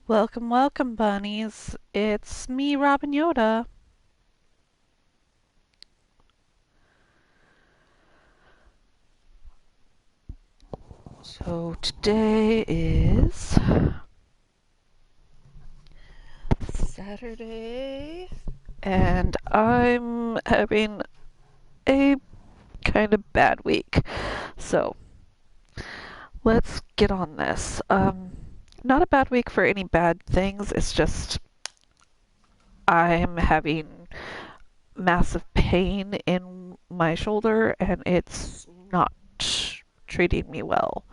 Welcome, welcome, bunnies. It's me, Robin Yoda. So today is Saturday, and I'm having a kind of bad week. So let's get on this. Not a bad week for any bad things. It's just I'm having massive pain in my shoulder, and it's not treating me well.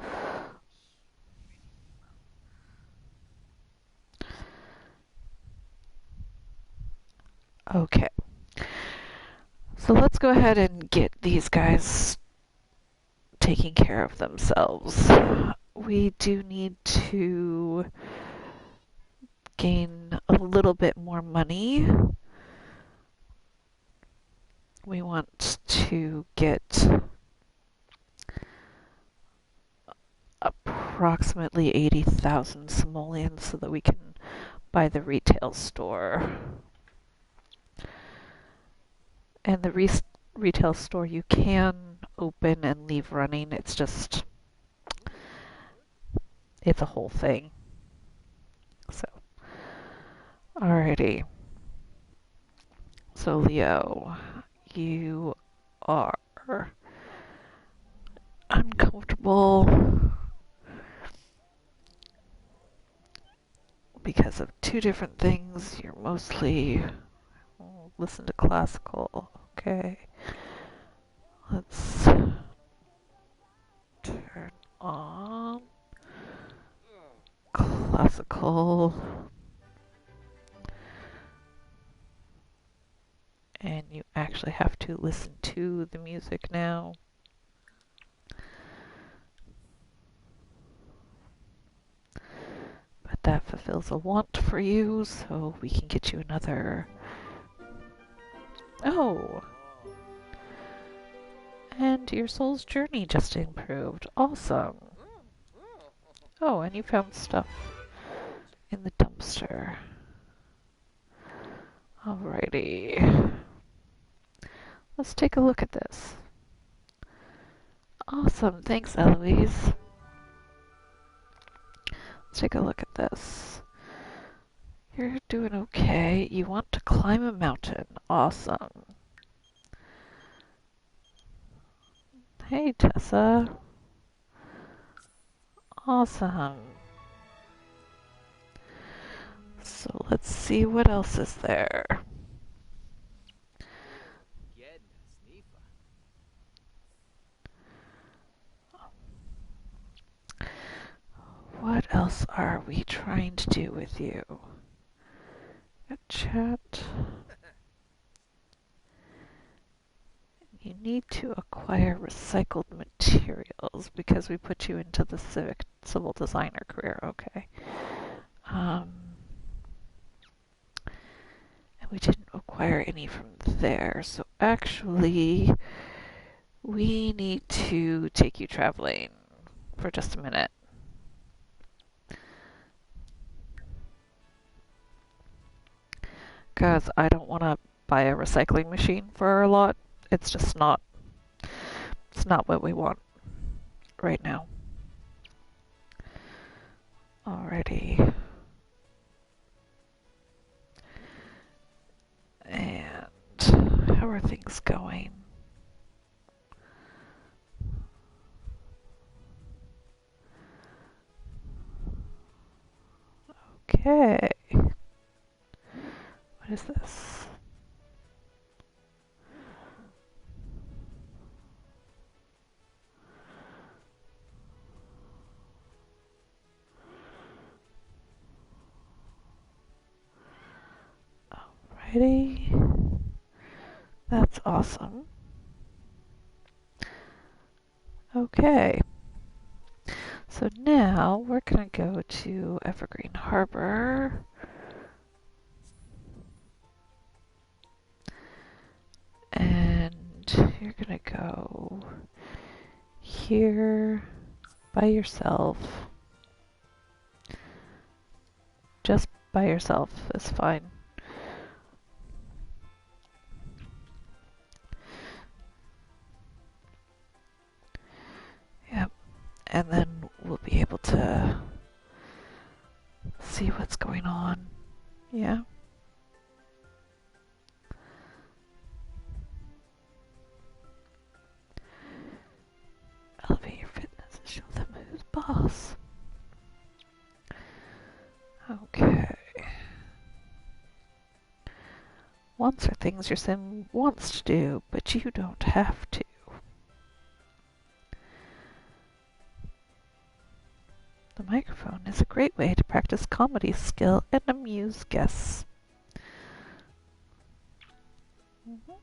Okay. So let's go ahead and get these guys taking care of themselves. We do need to gain a little bit more money. We want to get approximately 80,000 simoleons so that we can buy the retail store. And the retail store you can open and leave running. It's a whole thing. So, alrighty. So, Leo, you are uncomfortable because of two different things. You're mostly listen to classical. Okay. Let's turn on classical. And you actually have to listen to the music now. But that fulfills a want for you, so we can get you another. Oh! And your soul's journey just improved. Awesome. Oh, and you found stuff in the dumpster. Alrighty. Let's take a look at this. Awesome. Thanks, Eloise. Let's take a look at this. You're doing okay. You want to climb a mountain. Awesome. Hey, Tessa. Awesome. So let's see what else is there. What else are we trying to do with you? A chat. You need to acquire recycled materials because we put you into the civil designer career. Okay. Um, and we didn't acquire any from there. So actually, we need to take you traveling for just a minute. Because I don't want to buy a recycling machine for our lot. It's just not, it's not what we want right now. Alrighty. And how are things going? Okay. What is this? Alrighty. That's awesome. Okay. So now we're going to go to Evergreen Harbor. And you're going to go here by yourself. by yourself is fine. Yep, and then we'll be able to see what's going on. Yeah. Elevate your fitness and show them who's boss. Okay. Wants are things your sim wants to do, but you don't have to. The microphone is a great way to practice comedy skill and amuse guests. Mhm.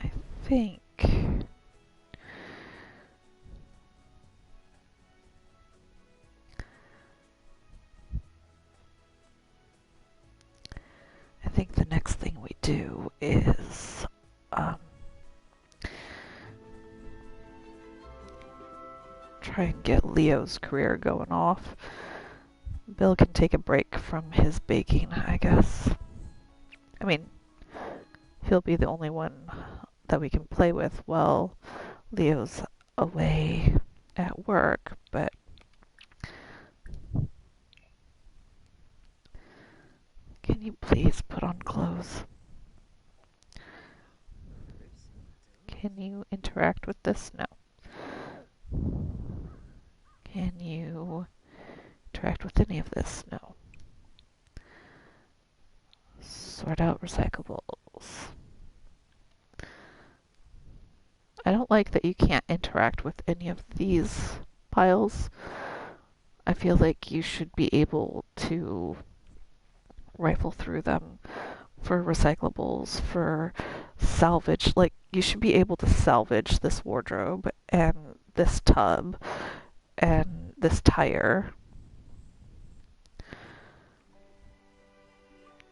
I think I think the next thing we do is try and get Leo's career going off. Bill can take a break from his baking, I guess. I mean, he'll be the only one that we can play with while Leo's away at work, but can you please put on clothes? Can you interact with this? No. Can you interact with any of this? No. Sort out recyclables. I don't like that you can't interact with any of these piles. I feel like you should be able to rifle through them for recyclables, for salvage. Like, you should be able to salvage this wardrobe and this tub and this tire.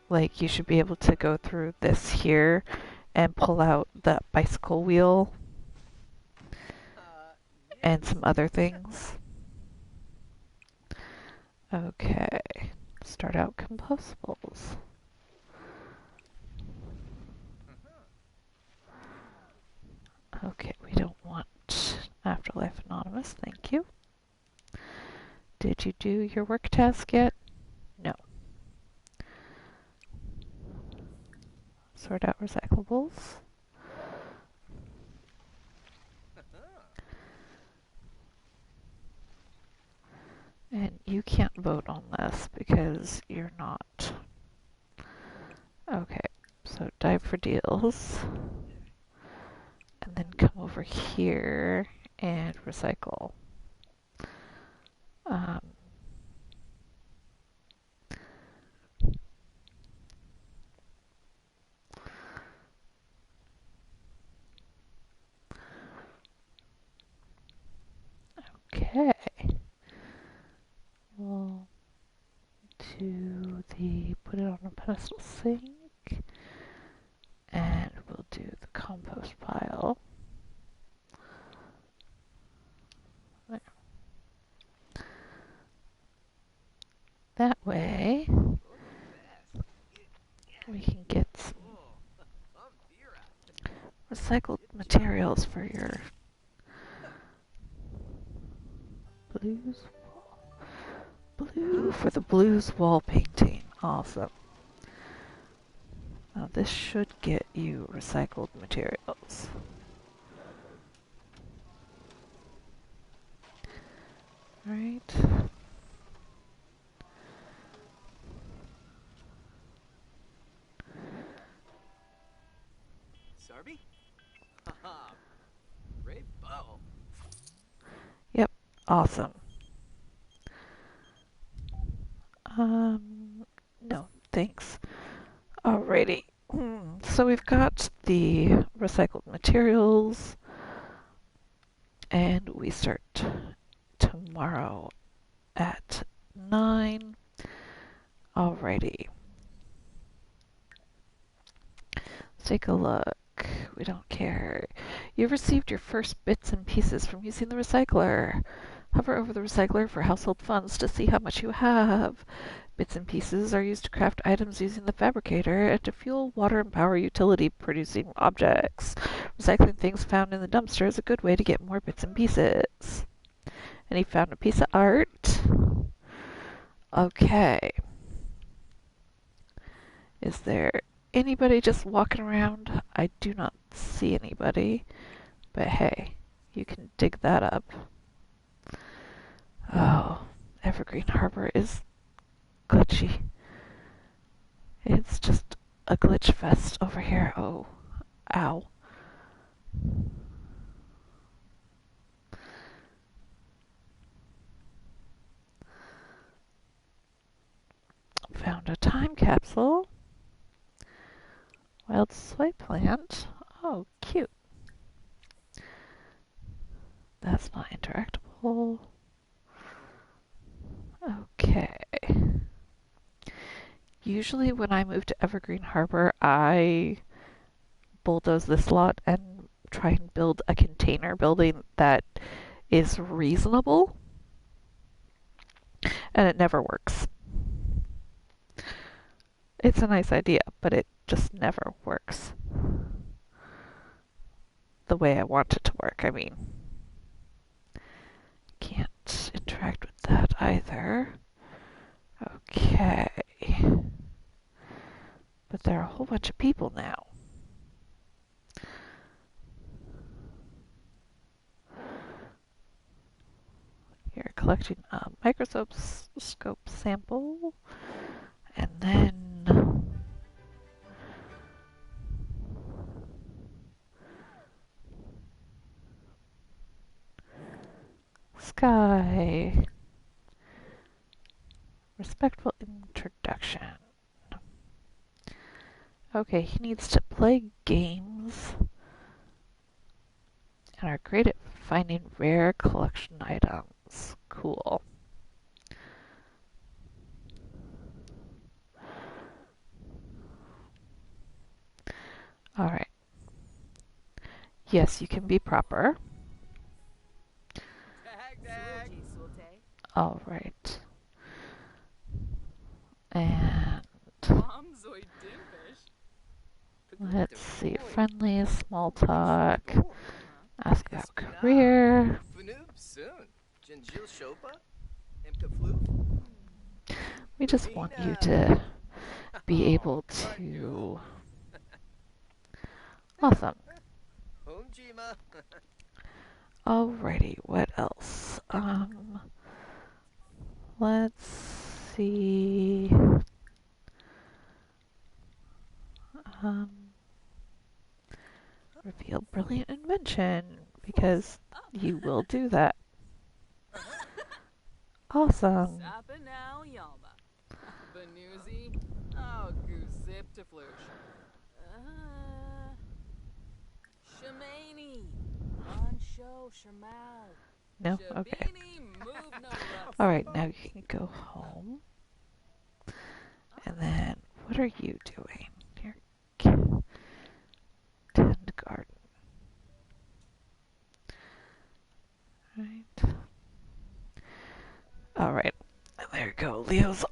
Like, you should be able to go through this here and pull out that bicycle wheel and some other things. Okay, start out compostables. Okay, we don't want Afterlife Anonymous, thank you. Did you do your work task yet? No. Sort out recyclables. And you can't vote on this because you're not. Okay, so dive for deals. And then come over here and recycle. Um, okay. We'll do the put it on a pedestal sink. And we'll do the compost pile. There. That way, we can get some recycled materials for your blues wall. Blue for the blues wall painting. Awesome. Now this should get you recycled materials. Alright. Sarby? Haha, great bow. Yep, awesome. No, thanks. Alrighty. So we've got the recycled materials. And we start tomorrow at 9. Alrighty. Let's take a look. We don't care. You've received your first bits and pieces from using the recycler. Hover over the recycler for household funds to see how much you have. Bits and pieces are used to craft items using the fabricator and to fuel, water, and power utility producing objects. Recycling things found in the dumpster is a good way to get more bits and pieces. And he found a piece of art. Okay. Is there anybody just walking around? I do not see anybody. But hey, you can dig that up. Oh, Evergreen Harbor is glitchy. It's just a glitch fest over here. Oh, ow. Found a time capsule. Wild soy plant. Oh, cute. That's not interactable. Okay. Usually when I move to Evergreen Harbor, I bulldoze this lot and try and build a container building that is reasonable, and it never works. It's a nice idea, but it just never works the way I want it to work. I mean, can't interact with that either. Okay. But there are a whole bunch of people now. You're collecting a microscope sample, and then sky. Respectful introduction. Okay, he needs to play games and are great at finding rare collection items. Cool. Alright. Yes, you can be proper. Alright. And let's see. Friendly, small talk. Ask about career. We just want you to be able to... Awesome. Alrighty, what else? Let's see. Reveal brilliant invention, because you will do that. Awesome. No? Okay. Alright, now you can go home. And then, what are you doing? You're tend garden. Right. Alright. There you go. Leo's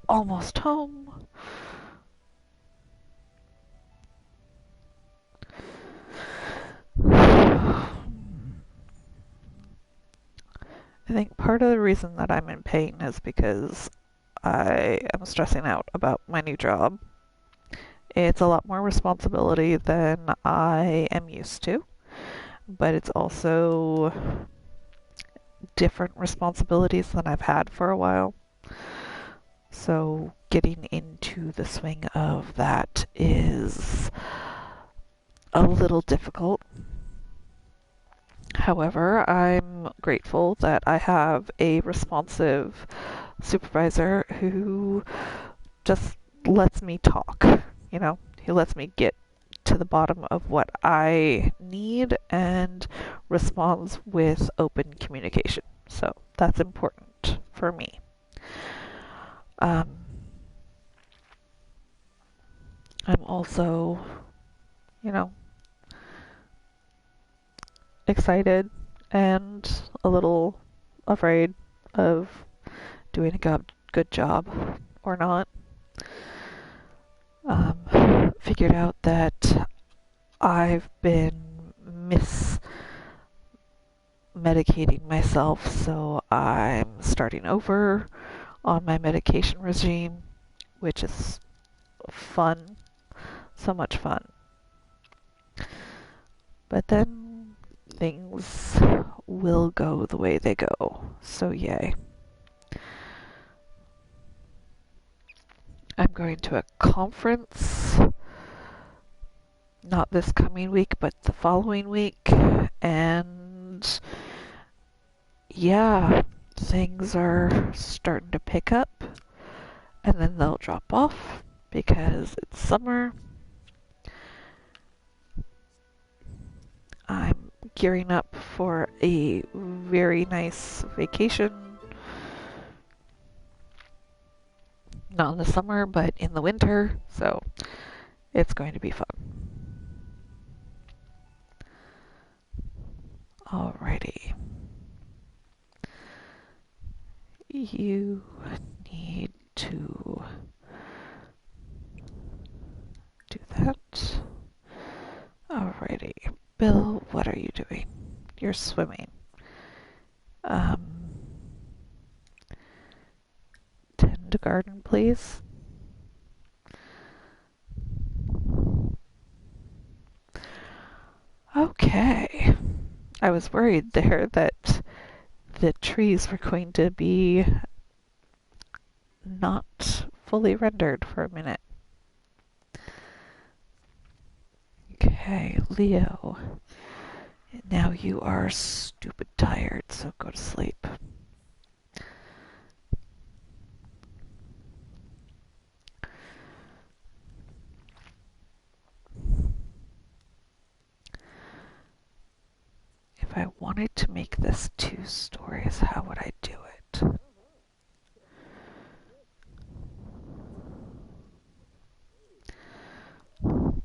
almost home. I think part of the reason that I'm in pain is because I am stressing out about my new job. It's a lot more responsibility than I am used to, but it's also different responsibilities than I've had for a while. So getting into the swing of that is a little difficult. However, I'm grateful that I have a responsive supervisor who just lets me talk. You know, he lets me get to the bottom of what I need and responds with open communication. So that's important for me. Um, I'm also, you know, excited and a little afraid of doing a good job or not. Figured out that I've been medicating myself, so I'm starting over on my medication regime, which is fun, so much fun. But then things will go the way they go, so yay. I'm going to a conference, not this coming week, but the following week, and yeah, things are starting to pick up, and then they'll drop off because it's summer. I'm gearing up for a very nice vacation. Not in the summer, but in the winter, so it's going to be fun. Alrighty. You need to do that. Alrighty. Bill, what are you doing? You're swimming. Tend to garden, please. Okay. I was worried there that the trees were going to be not fully rendered for a minute. Okay, Leo. Now you are stupid tired, so go to sleep. If I wanted to make this 2 stories, how would I do it?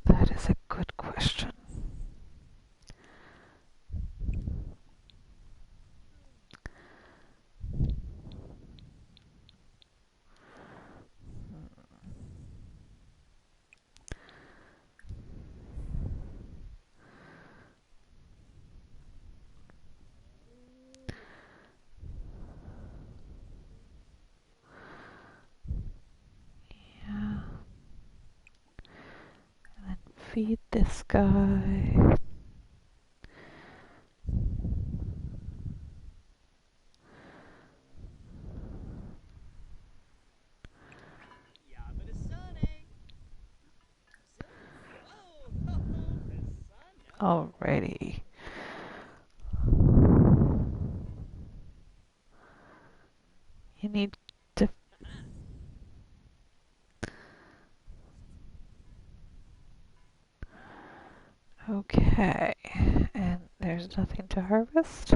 That is a good question. Yeah. And then feed this guy. Yeah, but the sun, eh? Sun? Whoa! The sun? No. Alrighty. You need to. Okay. And there's nothing to harvest.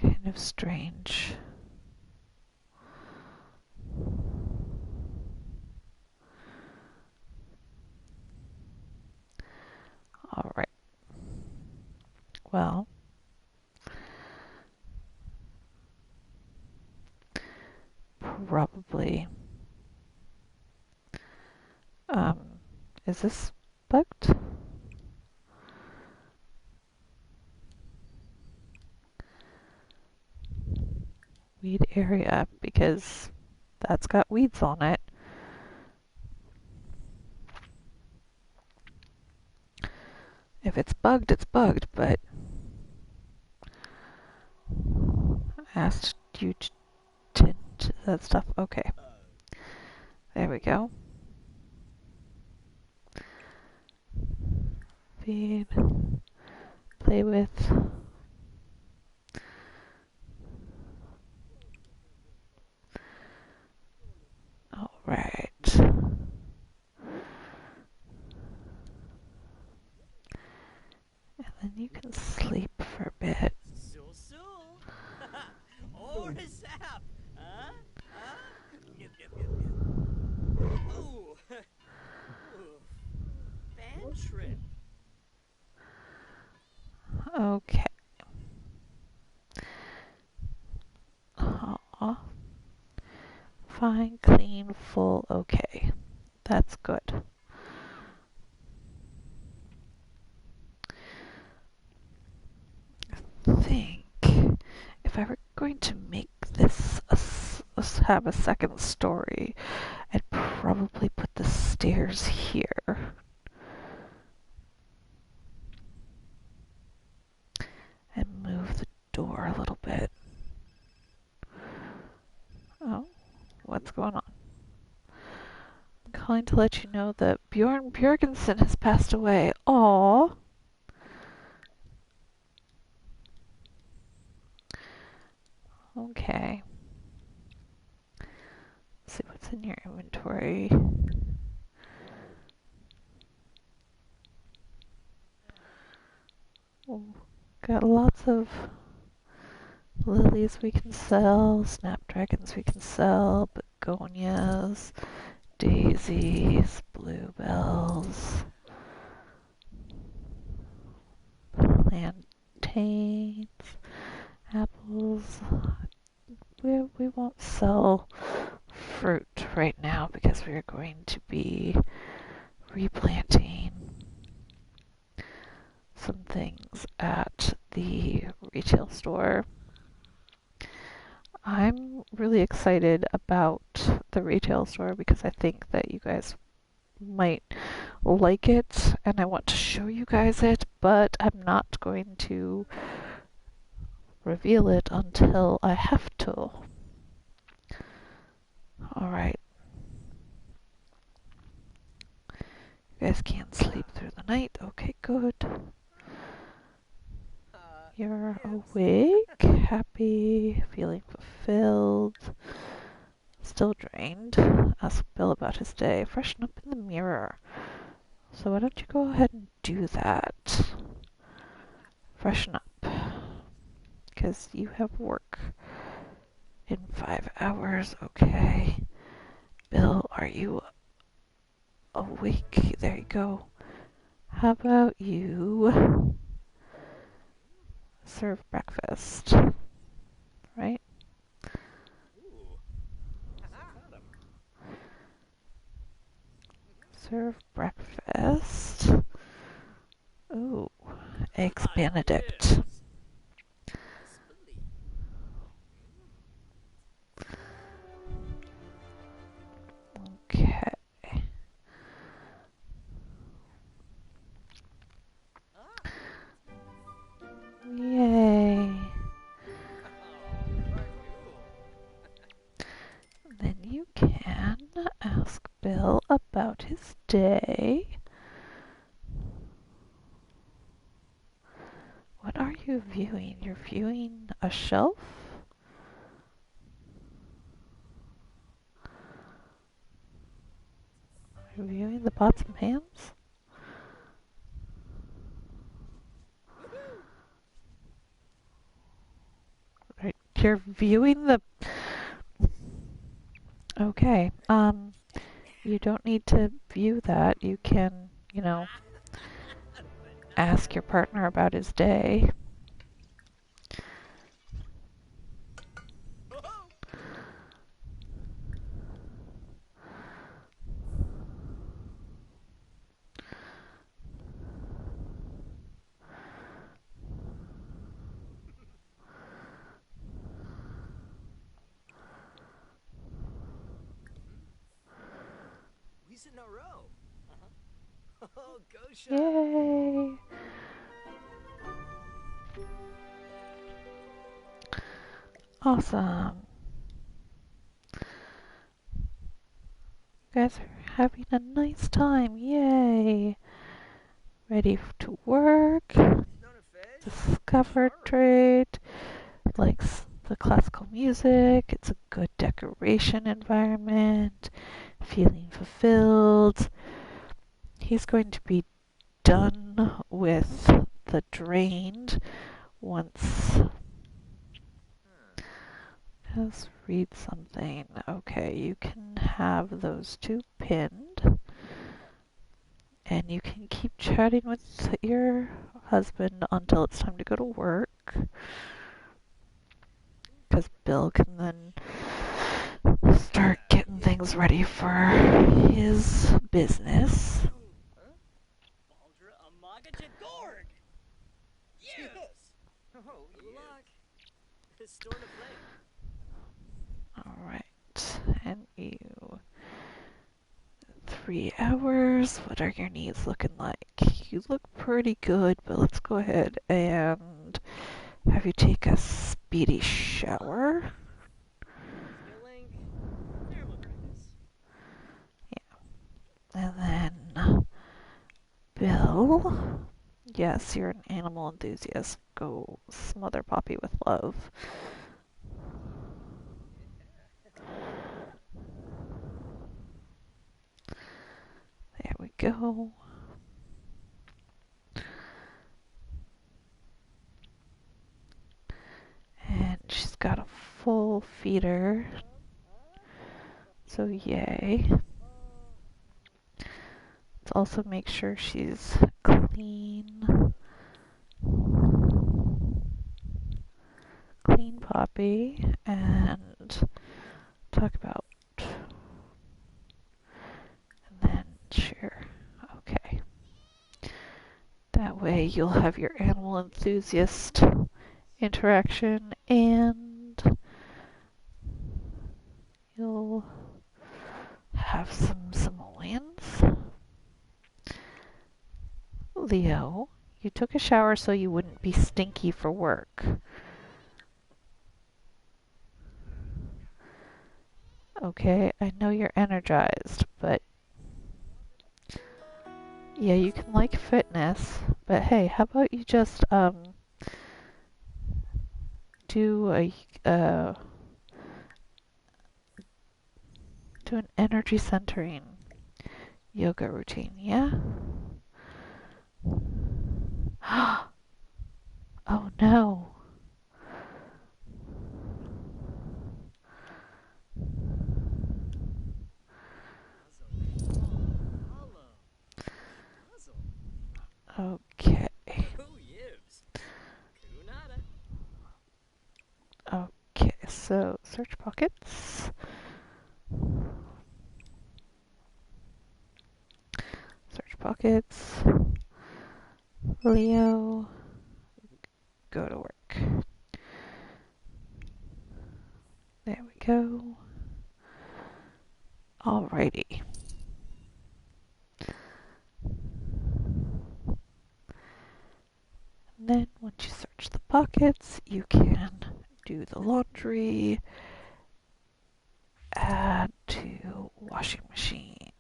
Kind of strange. Alright. Well. Probably. Um, is this bugged? Weed area, because that's got weeds on it. If it's bugged, but I asked you to tend to that stuff. Okay, there we go. Feed, play with. All right. And then you can sleep for a bit. Sul sul. Or a zap. Huh? Huh? Yip, yip, yip, yip. Ooh. Ooh. Bantrin. Okay. Aw. Fine, clean, full, okay. That's good. I think if I were going to make this have a second story, I'd probably put the stairs here. And move the door a little bit. Oh, what's going on? I'm calling to let you know that Bjorn Björgensen has passed away. Aww. Okay. Let's see what's in your inventory. Oh, got lots of lilies we can sell, snapdragons we can sell, begonias, daisies, bluebells, plantains, apples. We won't sell fruit right now because we're going to be replanting some things at the retail store. I'm really excited about the retail store because I think that you guys might like it and I want to show you guys it, but I'm not going to reveal it until I have to. Alright. You guys can't sleep through the night. Okay, good. You're awake, happy, feeling fulfilled, still drained. Ask Bill about his day. Freshen up in the mirror. So why don't you go ahead and do that? Freshen up. Because you have work in 5 hours. Okay. Bill, are you awake? There you go. How about you serve breakfast? Right? Ooh. Serve breakfast. Ooh, Eggs Benedict. Okay. Yay. Then you can ask Bill about his day. What are you viewing? You're viewing a shelf? You're viewing the pots and pans? Right. You're viewing the... Okay. You don't need to view that. You can, ask your partner about his day. In a row. Oh, Gosha. Yay! Awesome. You guys are having a nice time. Yay! Ready to work. Not a fed? discovered trait, likes the classical music, it's a good decoration environment, feeling fulfilled. He's going to be done with the drained once. Let's read something. Okay, you can have those two pinned, and you can keep chatting with your husband until it's time to go to work, because Bill can then start getting things ready for his business. Baldra Amaga Gorg! Yes! Oh, good luck. Storm of Flame. Alright, and you. 3 hours. What are your needs looking like? You look pretty good, but let's go ahead and have you take a speedy shower. Skill link. Thermocritus. And then, Bill. Yes, you're an animal enthusiast. Go smother Poppy with love. There we go. And she's got a full feeder. So yay. Let's also make sure she's clean. Clean Poppy. And talk about. And then share. Okay. That way you'll have your animal enthusiast interaction and you'll have some simoleons. Leo, you took a shower so you wouldn't be stinky for work. Okay, I know you're energized, but yeah, you can like fitness, but hey, how about you just do a do an energy centering yoga routine, yeah? Oh no. Hollow. Puzzle. Okay. Oh, yibs. Kunada. Okay, so search pockets. Search pockets. Leo, go to work. There we go. Alrighty. And then once you search the pockets, you can do the laundry, add to washing machine.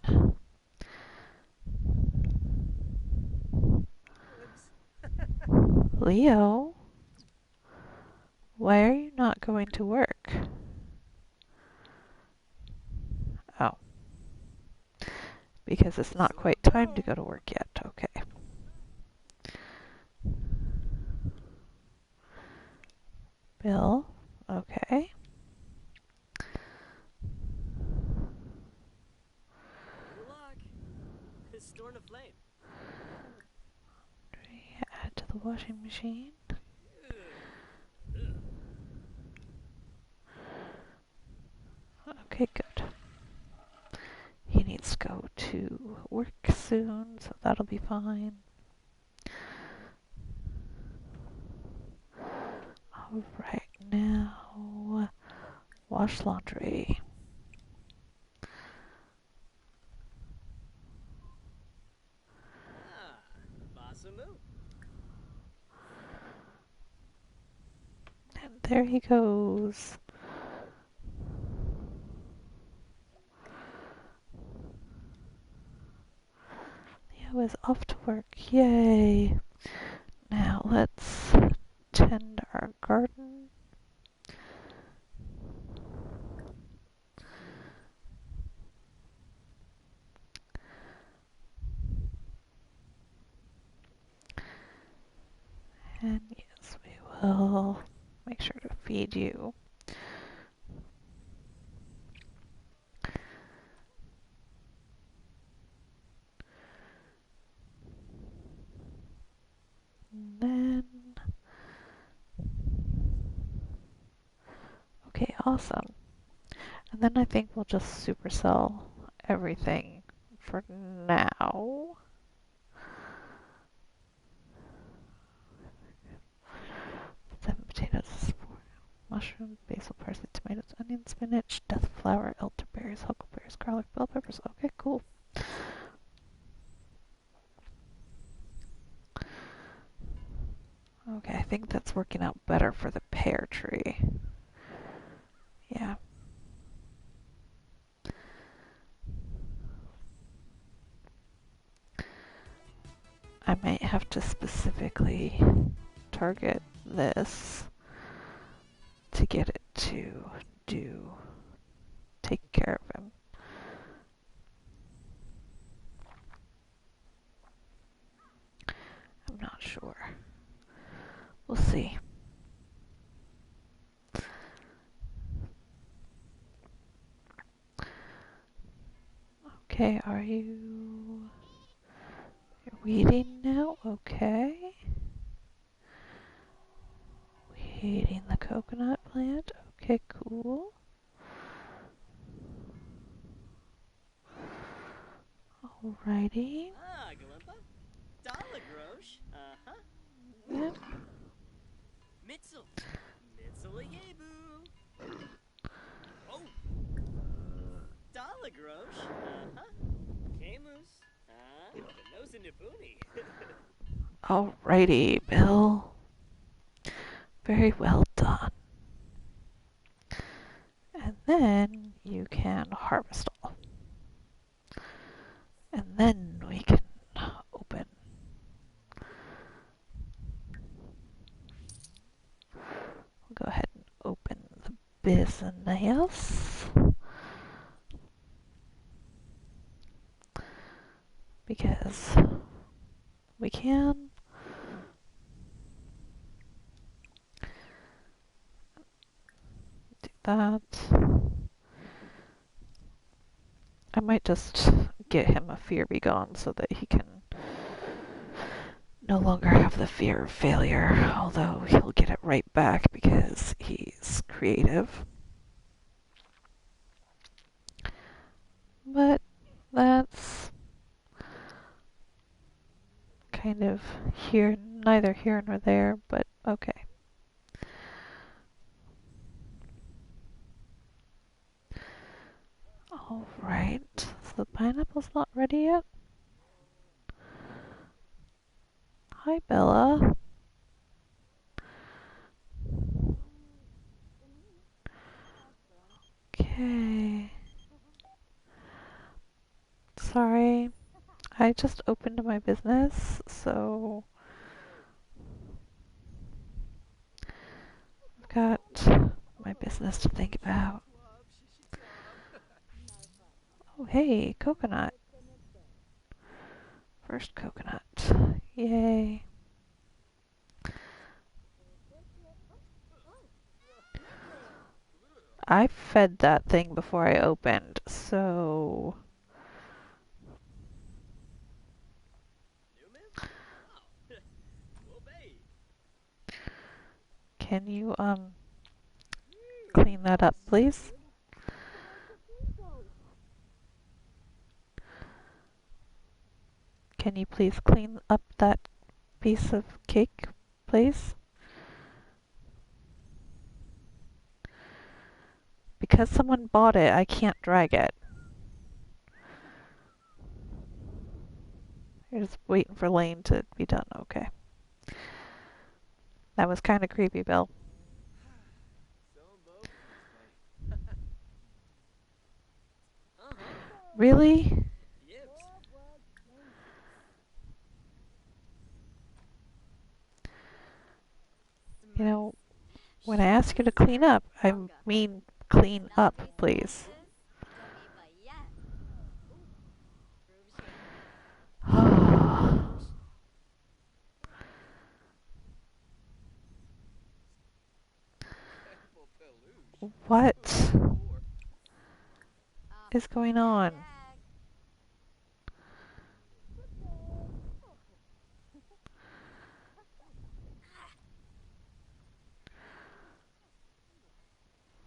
Leo, why are you not going to work? Oh, because it's not quite time to go to work yet. Okay. Bill, okay. Good luck. Storm of Flame. Add to the washing machine. Okay, good. He needs to go to work soon, so that'll be fine. Alright, now wash laundry. Ah, Basamu. And there he goes. Leo is off to work. Yay! Now let's tend our garden. And yes, we will make sure to feed you. And then, okay, awesome. And then I think we'll just supercell everything for now. Seven potatoes, four mushrooms, basil, parsley, tomatoes, onions, spinach, death flower, elderberries, huckleberries, garlic, bell peppers. Okay, cool. Okay, I think that's working out better for the pear tree. Yeah. I might have to specifically target this to get it to take care of him. I'm not sure. We'll see. Okay, are you... You're weeding now? Okay. Weeding the coconut plant? Okay, cool. Alrighty. Ah, Galimpa. Dollar grosh. Uh-huh. Yep. Mitzel. Mitzel-a-yay-boo. Oh. Dollar grosh. Uh-huh. Camus. Ah, the nose in Nipuni. Alrighty, Bill. Very well done. And then you can harvest all. And then we can open. We'll go ahead and open the business. Because we can. Do that. I might just get him a fear be gone so that he can no longer have the fear of failure, although he'll get it right back because he's creative. But that's kind of here, neither here nor there, but okay. Alright, so the pineapple's not ready yet? Hi, Bella. Okay. Sorry, I just opened my business, so I've got my business to think about. Oh, hey, coconut. First coconut. Yay. I fed that thing before I opened, so Newman? Oh. Well, babe. can you clean that up, please? Can you please clean up that piece of cake, please? Because someone bought it, I can't drag it. You're just waiting for Lane to be done. Okay. That was kind of creepy, Bill. Uh-huh. Really? Yibs. When I ask you to clean up, I mean clean up, please. What is going on?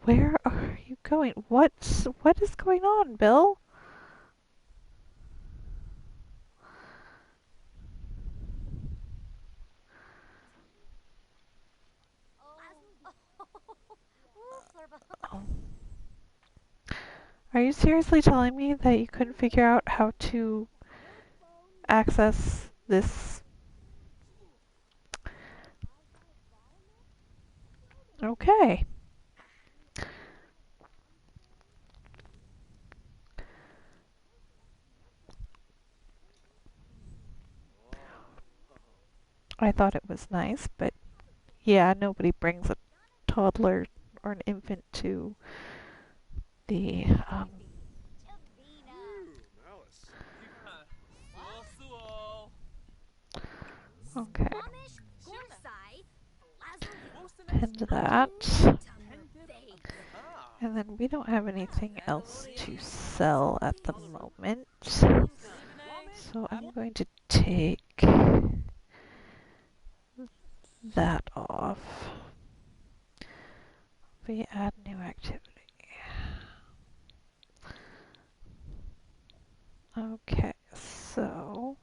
Where are you going? What is going on, Bill? Oh. Are you seriously telling me that you couldn't figure out how to access this? Okay. I thought it was nice, but yeah, nobody brings a toddler or an infant to the okay. Pin to that. And then we don't have anything else to sell at the moment. So I'm going to take that off. We add new activity. Okay, so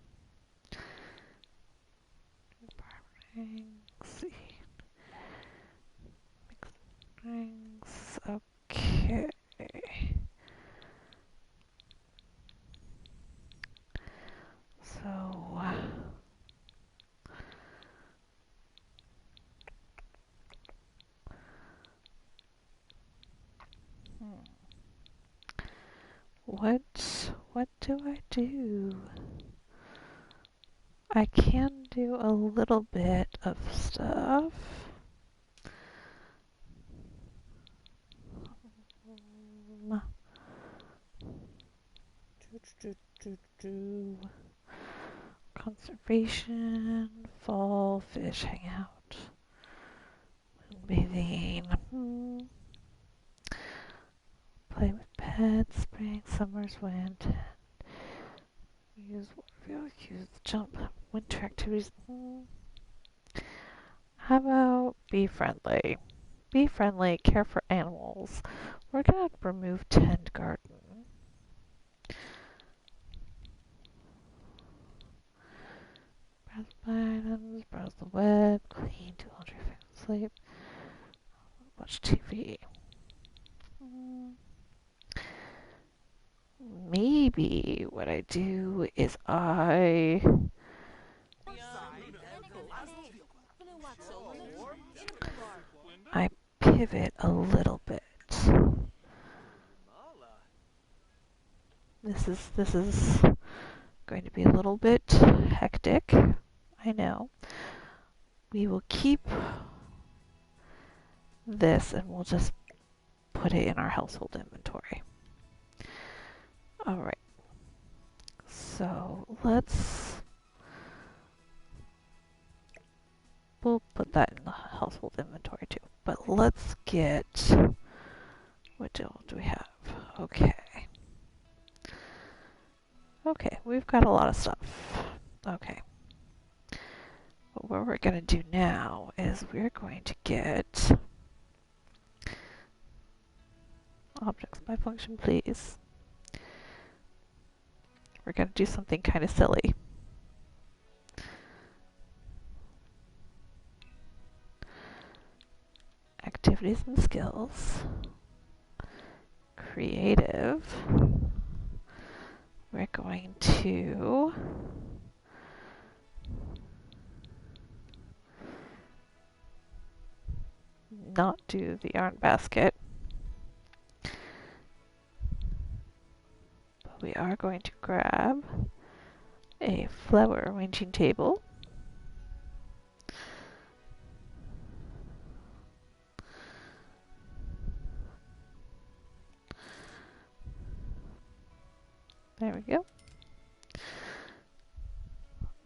seed, mixed strings. Okay. So what do I do? I can do a little bit of stuff. Conservation, fall, fish, hangout, bathing, play with pets, spring, summer's wind, use jump, winter activities. How about be friendly? Be friendly, care for animals. We're gonna remove tend garden. Browse items, browse the web, clean, do laundry, sleep, watch TV. Maybe what I do is I pivot a little bit. This is going to be a little bit hectic. I know. We will keep this and we'll just put it in our household inventory. All right. So we'll put that in the household inventory too. But let's get, what do we have? Okay. Okay, we've got a lot of stuff. Okay. But what we're going to do now is we're going to get objects by function, please. We're going to do something kind of silly. Activities and skills. Creative. We're going to not do the yarn basket. But we are going to grab a flower arranging table. There we go.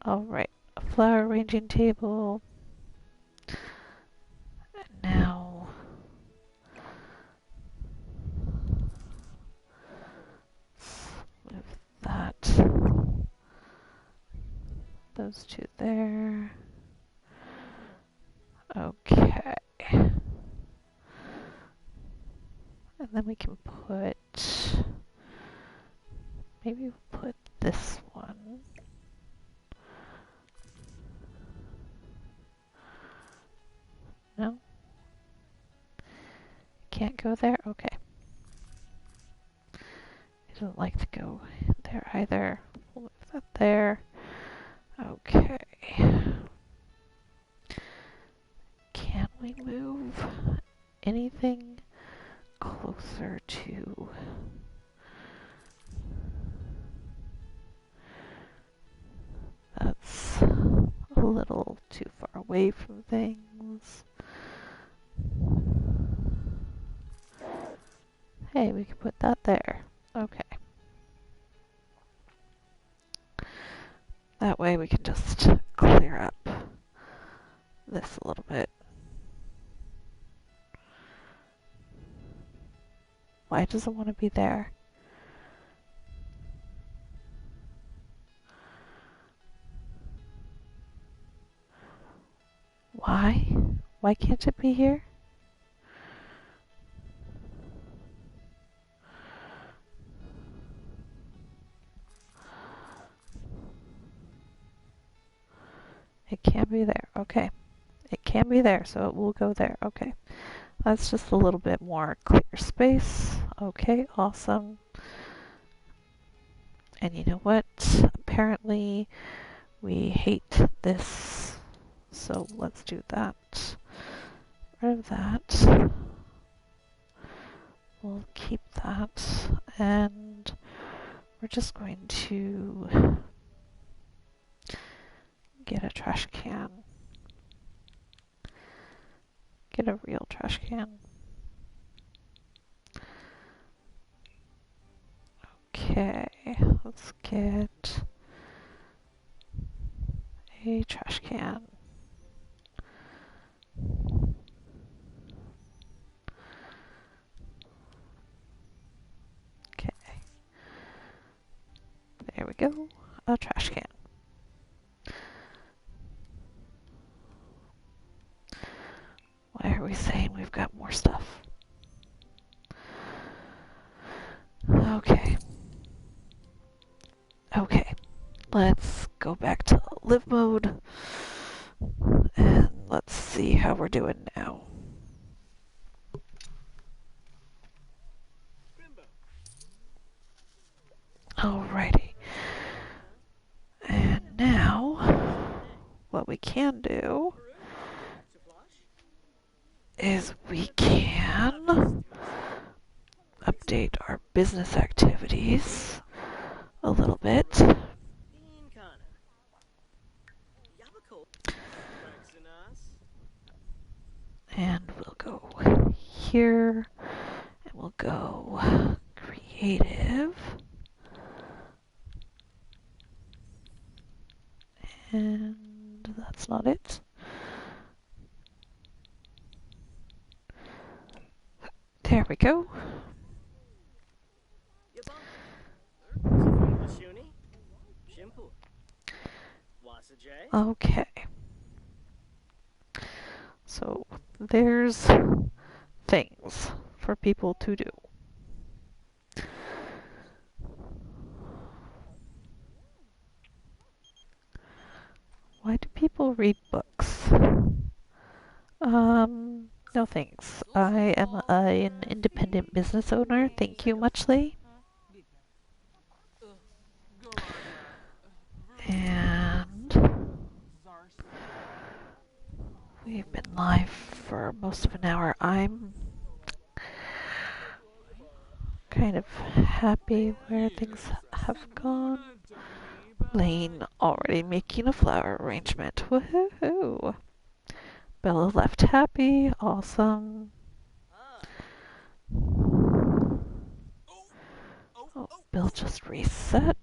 Alright, a flower arranging table. And now let's move that. Those two there. Okay. And then we can put, maybe we'll put this one. No? Can't go there? Okay. I don't like to go there either. We'll move that there. Okay. Can we move anything closer to... That's a little too far away from things. Hey, we can put that there. Okay. That way we can just clear up this a little bit. Why does it want to be there? Why? Why can't it be here? It can't be there. Okay. It can be there, so it will go there. Okay. That's just a little bit more clear space. Okay, awesome. And you know what? Apparently we hate this, so let's do that. Rid of that. We'll keep that, and we're just going to get a trash can. Get a real trash can. Okay, let's get a trash can. Okay. There we go. A trash can. Why are we saying we've got more stuff? Okay. Okay. Let's go back to live mode. And let's see how we're doing now. Alrighty. And now, what we can do is we can update our business activities a little bit. And we'll go here, and we'll go creative. And that's not it. There we go. Okay. So there's things for people to do. Why do people read books? No thanks. I am an independent business owner. Thank you muchly. And we've been live for most of an hour. I'm kind of happy where things have gone. Lane already making a flower arrangement. Woohoo! Bella left happy. Awesome. Oh, Bill just reset.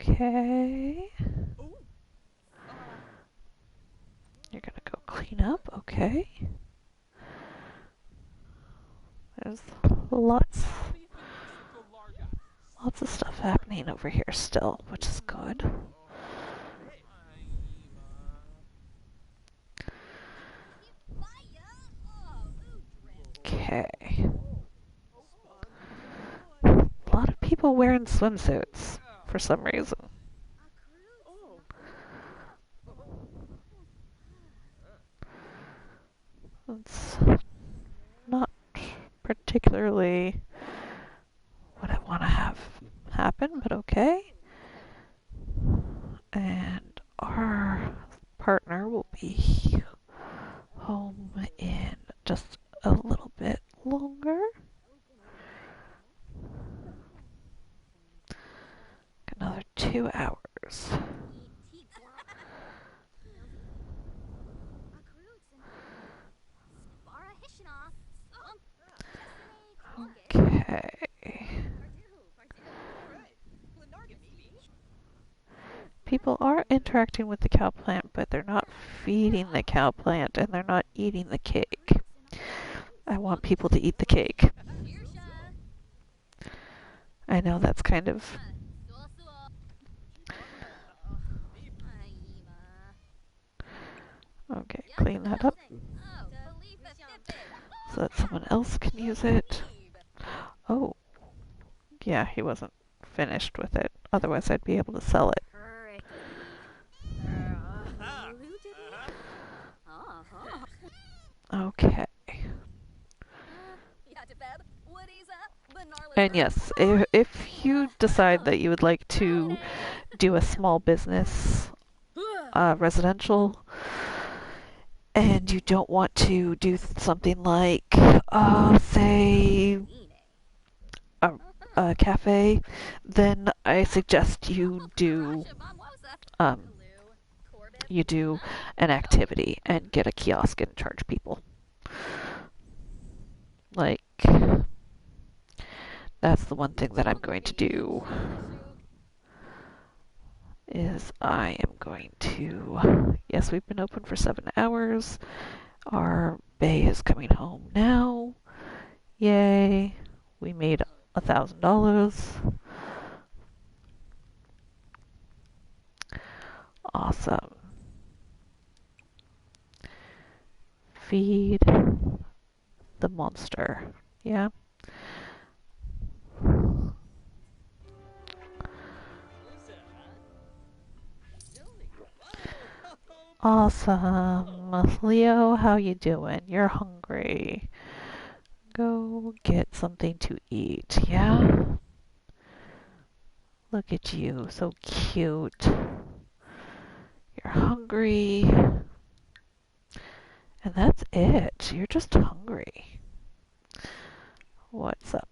Okay. You're gonna go clean up, okay. There's lots of stuff happening over here still, which is good. Okay. A lot of people wearing swimsuits for some reason. It's not particularly what I want to have happen, but okay. And our partner will be home in just a little bit longer. Another 2 hours. Okay. People are interacting with the cow plant, but they're not feeding the cow plant and they're not eating the cake. I want people to eat the cake. I know that's kind of... Okay, clean that up so that someone else can use it. Oh, yeah, he wasn't finished with it. Otherwise, I'd be able to sell it. Okay. And yes, if you decide that you would like to do a small business, residential, and you don't want to do something like, say, a cafe, then I suggest um, you do an activity and get a kiosk and charge people. Like, that's the one thing that I'm going to do. Is I am going to... Yes, we've been open for 7 hours. Our bae is coming home now. Yay. We made $1,000. Awesome. Feed the monster. Yeah. Awesome. Leo, how you doing? You're hungry. Go get something to eat, yeah? Look at you, so cute. You're hungry. And that's it. You're just hungry. What's up?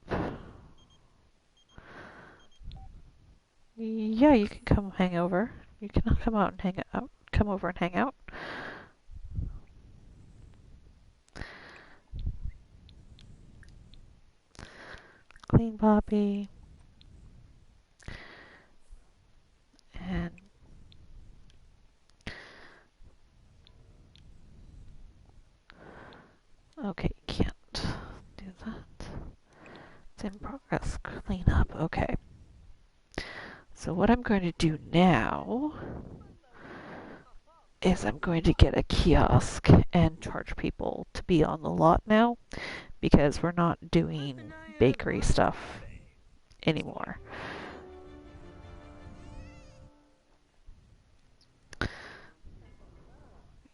Yeah, you can come hang over. You can come out and hang out. Come over and hang out. Clean Poppy. And okay, you can't do that. It's in progress. Clean up. Okay. So what I'm going to do now is I'm going to get a kiosk and charge people to be on the lot now because we're not doing bakery stuff anymore.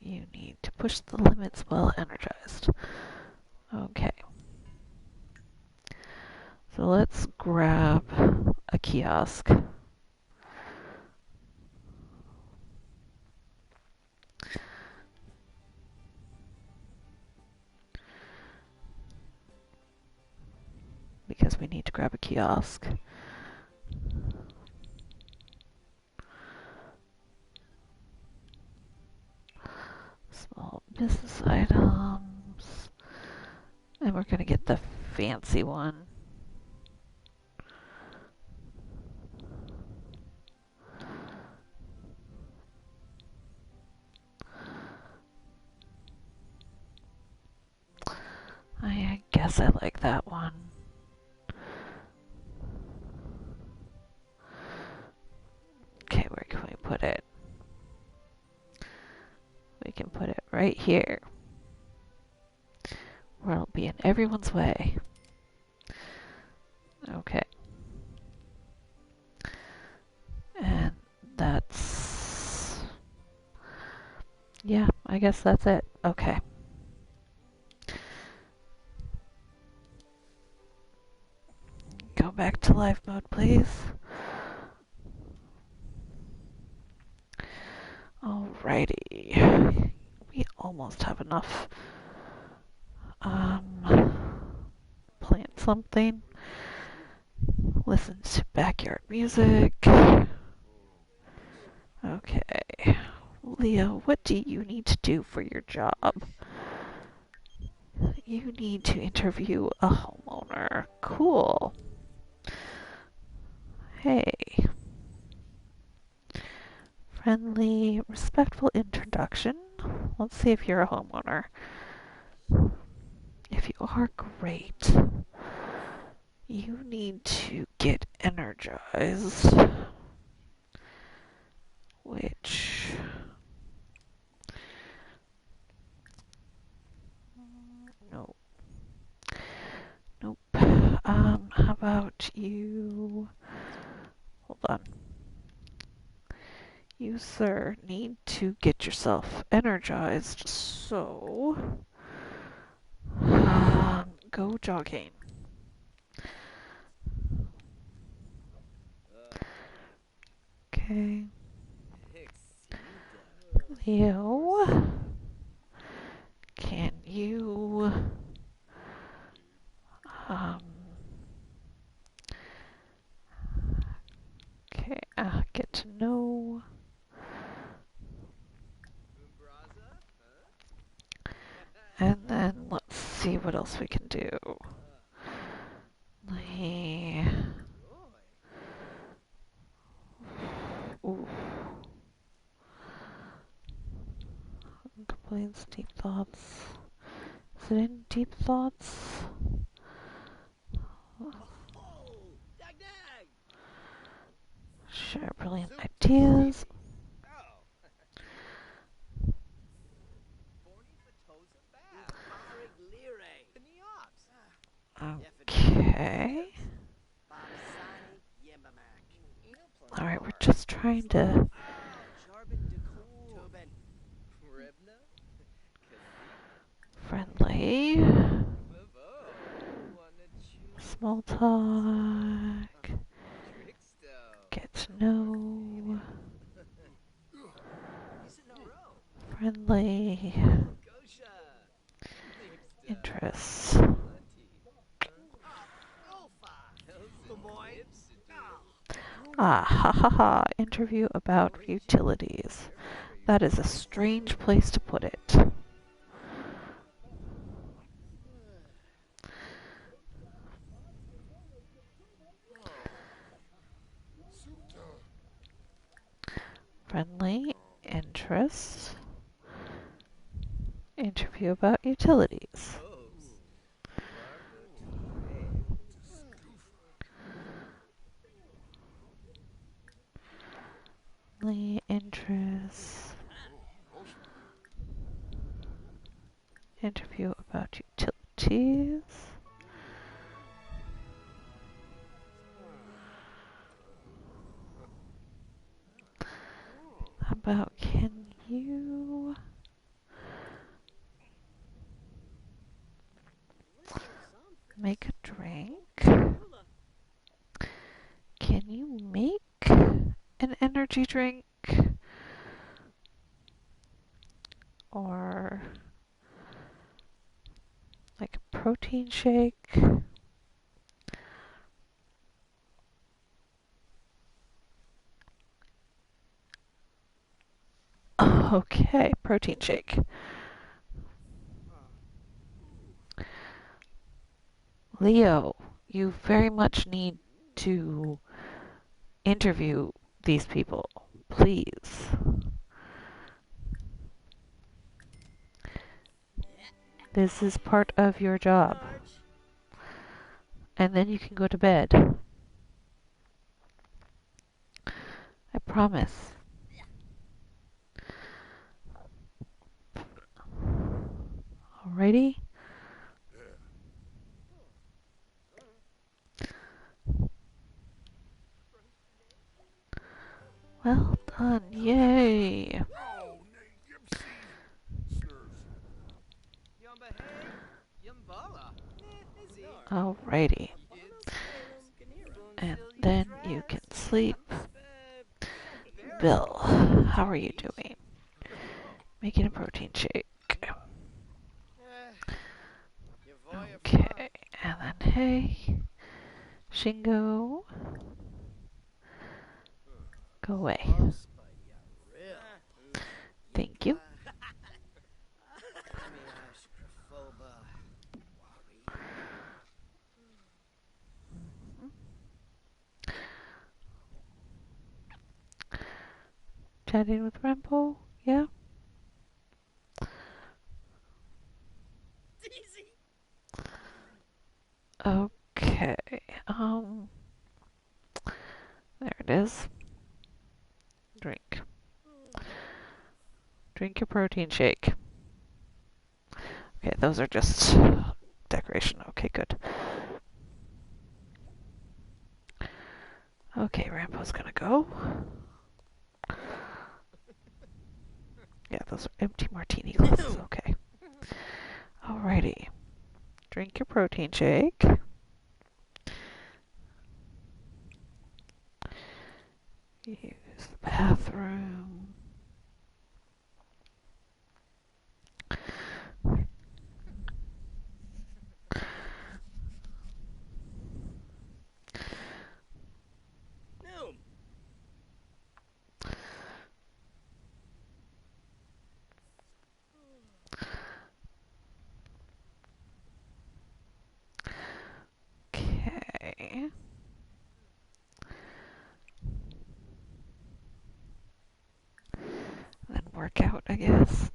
You need to push the limits while energized. Okay. So let's grab a kiosk. Because we need to grab a kiosk. business items. And we're gonna get the fancy one. I guess I like that one. Okay, where can we put it? We can put it right here, where it'll be in everyone's way. Okay. And that's... yeah, I guess that's it. Okay. Go back to live mode, please. Alrighty. We almost have enough. Plant something. Listen to backyard music. Okay. Leo, what do you need to do for your job? You need to interview a homeowner. Cool. Hey. Friendly, respectful introduction. Let's see if you're a homeowner. If you are, great. You need to get energized. Which... no. Nope. How about you... hold on. You, sir, need to get yourself energized, so... go jogging. Okay. Leo, can you... okay, get to know... and then let's see what else we can do. Ooh. Complaints, deep thoughts. Is it in deep thoughts? Share brilliant ideas. Okay. Alright, we're just trying to... friendly. Small talk. Get to know. Friendly. Interests. Ah, ha ha ha. Interview about utilities. That is a strange place to put it. Friendly. Interests. Interview about utilities. Friendly. Interests. Interview about utilities. How about can you make a drink? Can you make an energy drink? Or like a protein shake? Okay, protein shake. Leo, you very much need to interview these people, please. This is part of your job. Charge. And then you can go to bed. I promise. Alrighty? Well done. Yay. Alrighty. And then you can sleep. Bill, how are you doing? Making a protein shake. Okay. And then, hey, Shingo, go away. Thank you. Chatting with Rambo? Yeah? Okay. There it is. Drink. Drink your protein shake. Okay, those are just decoration. Okay, good. Okay, Rambo's gonna go. Yeah, those are empty martini glasses. Okay. Alrighty. Drink your protein shake. Use the bathroom. No. Okay. Then work out, I guess.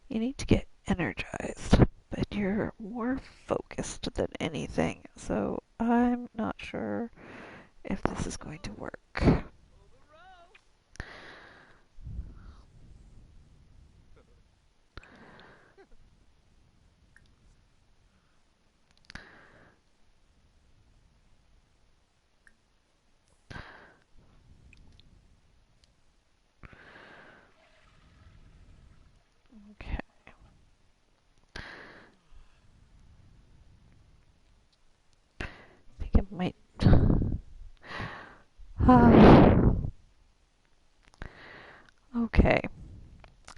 You need to get energized, but you're more focused than anything, so I'm not sure if this is going to work. Okay. I think it might. Okay.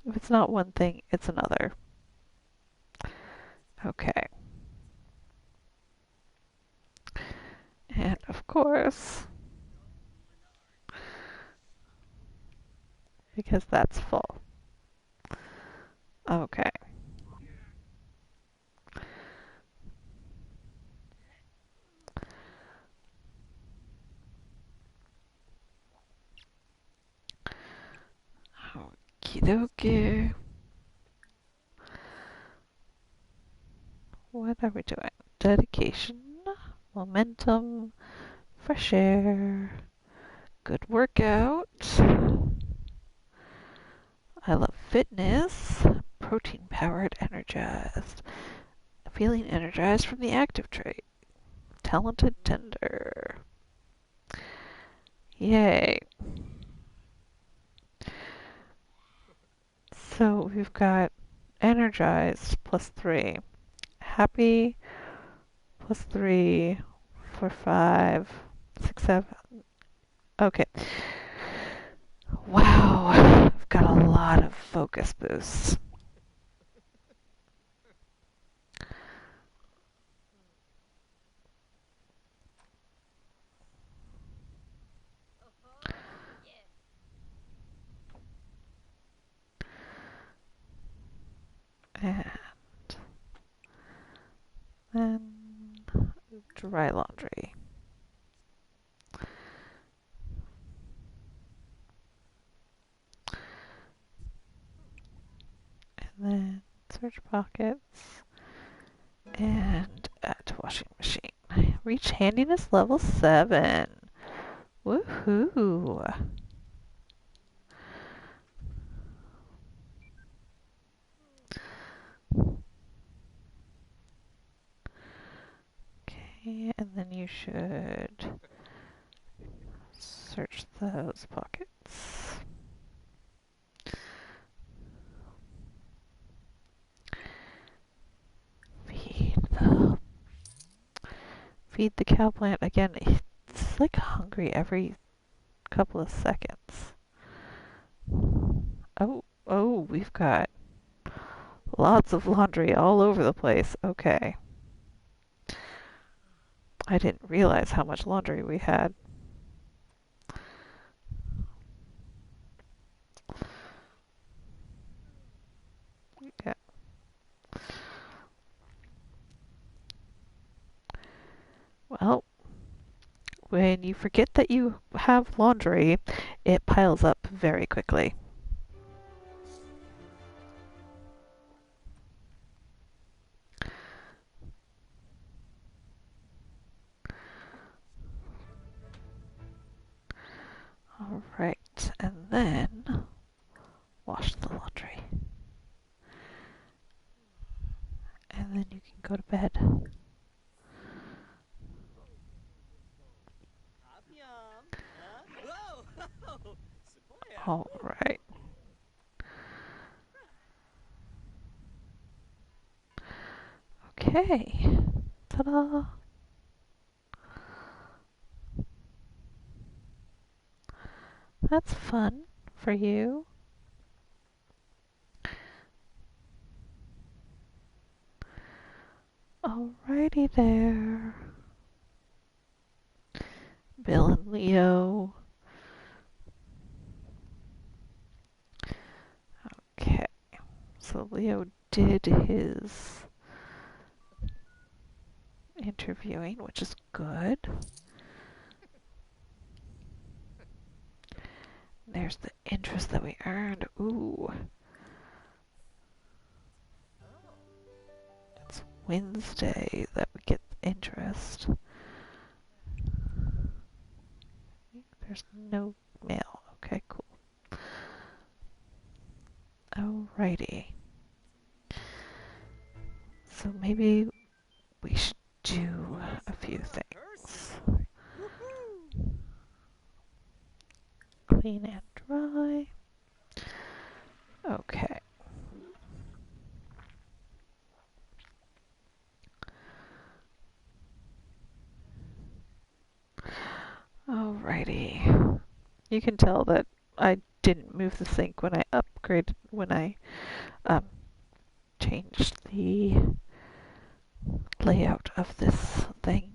If it's not one thing, it's another. Okay. And of course, because that's full. Okay. Okie dokie. What are we doing? Dedication, momentum, fresh air, good workout. I love fitness, protein powered, energized. Feeling energized from the active trait. Talented tender. Yay. So we've got energized +3, happy +3, 4, 5, 6, 7. Okay. Wow. I've got a lot of focus boosts. And dry laundry. And then search pockets and add to washing machine. Reach handiness level 7. Woohoo! Okay, and then you should search those pockets. Feed the cow plant again. It's like hungry every couple of seconds. Oh, we've got lots of laundry all over the place. Okay. I didn't realize how much laundry we had. Okay. Well, when you forget that you have laundry, it piles up very quickly. All right, and then wash the laundry. And then you can go to bed. Whoa! Sequoia! All right. Okay. Ta-da! That's fun for you. Alrighty there. Bill and Leo. Okay. So Leo did his interviewing, which is good. There's the interest that we earned. Ooh. It's Wednesday that we get interest. There's no mail. Okay, cool. Alrighty. So maybe we should do a few things. Clean and dry. Okay. Alrighty. You can tell that I didn't move the sink when I upgraded, when I um, changed the layout of this thing.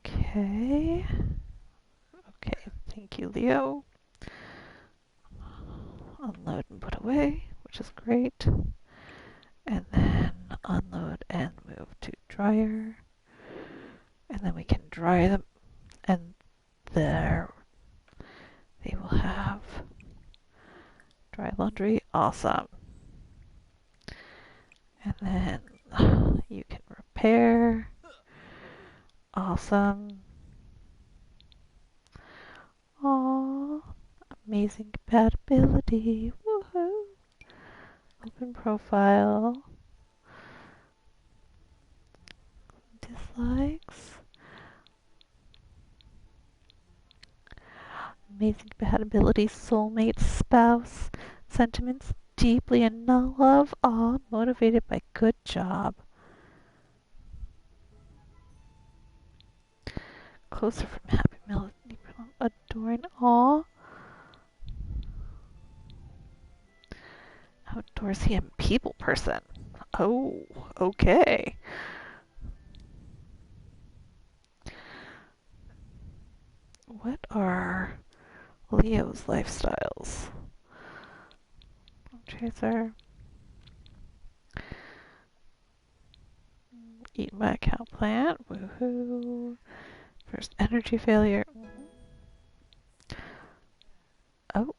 Okay. Okay, thank you, Leo. Unload and put away, which is great. And then unload and move to dryer. And then we can dry them, and there they will have dry laundry. Awesome. And then you can repair. Awesome. Aww. Amazing compatibility. Woohoo. Open profile. Dislikes. Amazing compatibility. Soulmate. Spouse. Sentiments. Deeply in love. Aw. Motivated by good job. Closer from happy melody. Adoring. Aw. Outdoorsy and people person. Oh, okay. What are Leo's lifestyles. Tracer. Eat my account plant. Woohoo. First energy failure. Oh.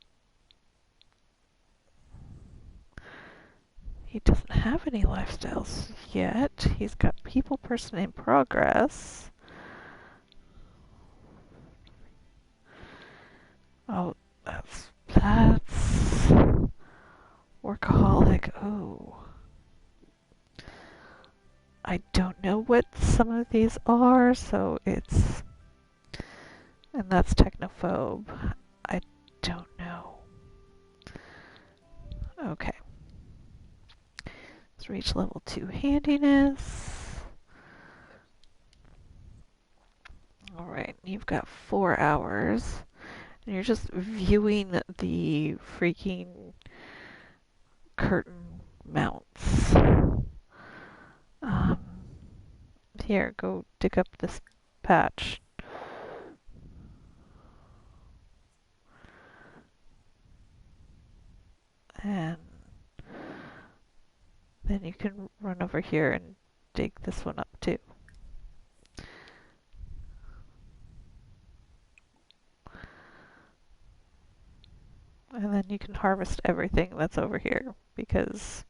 He doesn't have any lifestyles yet. He's got people person in progress. Oh, that's workaholic. Oh. I don't know what some of these are, so it's... And that's technophobe. I don't know. Okay. Let's reach level 2 handiness. Alright, you've got 4 hours. And you're just viewing the freaking curtain mounts. Um, Here, go dig up this patch. And then you can run over here and dig this one up too. And then you can harvest everything that's over here because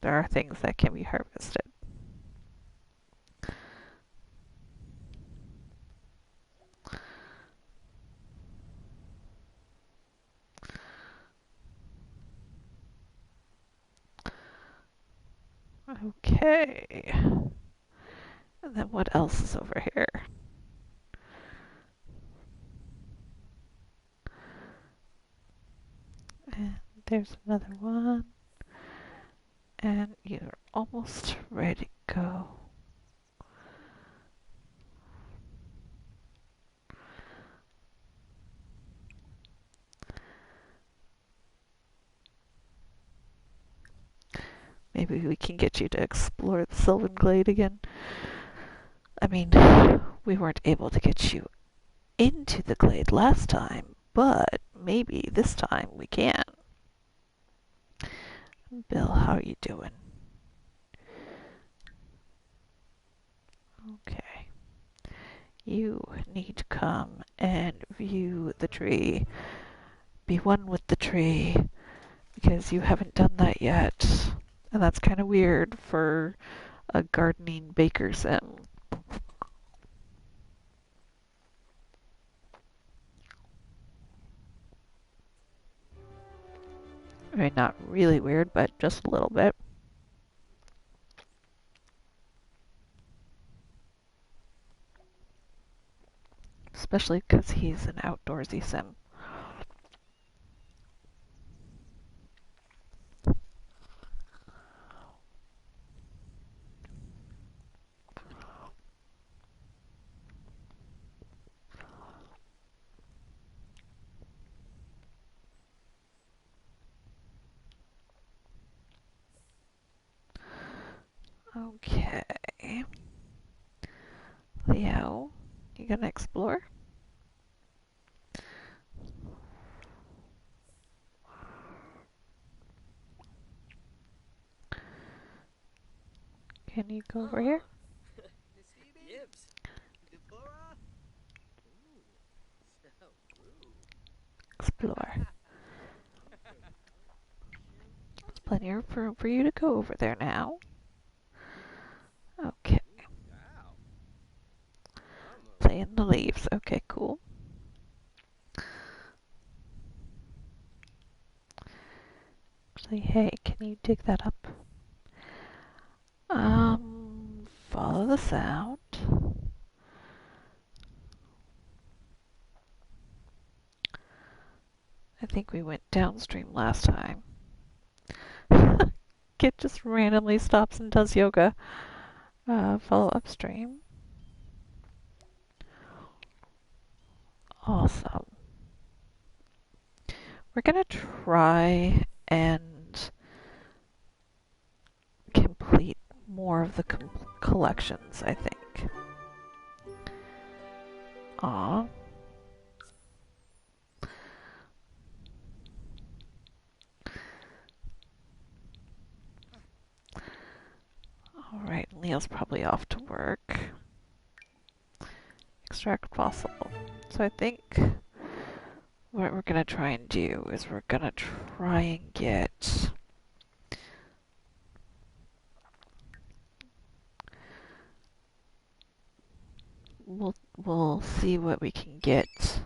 there are things that can be harvested. Okay. And then what else is over here? And there's another one. And you're almost ready to go. Maybe we can get you to explore the Sylvan Glade again. I mean, we weren't able to get you into the glade last time, but maybe this time we can. Bill, how are you doing? Okay. You need to come and view the tree. Be one with the tree, because you haven't done that yet. And that's kind of weird for a gardening baker sim. I mean, not really weird, but just a little bit. Especially because he's an outdoorsy sim. Okay. Leo, you gonna explore? Can you go over here? Yibs. Deborah? Ooh, so rude. Explore. There's plenty of room for you to go over there now. Okay. Wow. Play in the leaves. Okay, cool. Actually, hey, can you dig that up? Follow the sound. I think we went downstream last time. Kit just randomly stops and does yoga. Follow upstream. Awesome. We're gonna try and complete more of the collections, I think. Alright, Leo's probably off to work. Extract fossil. So I think what we're gonna try and do is we're gonna try and get we'll see what we can get.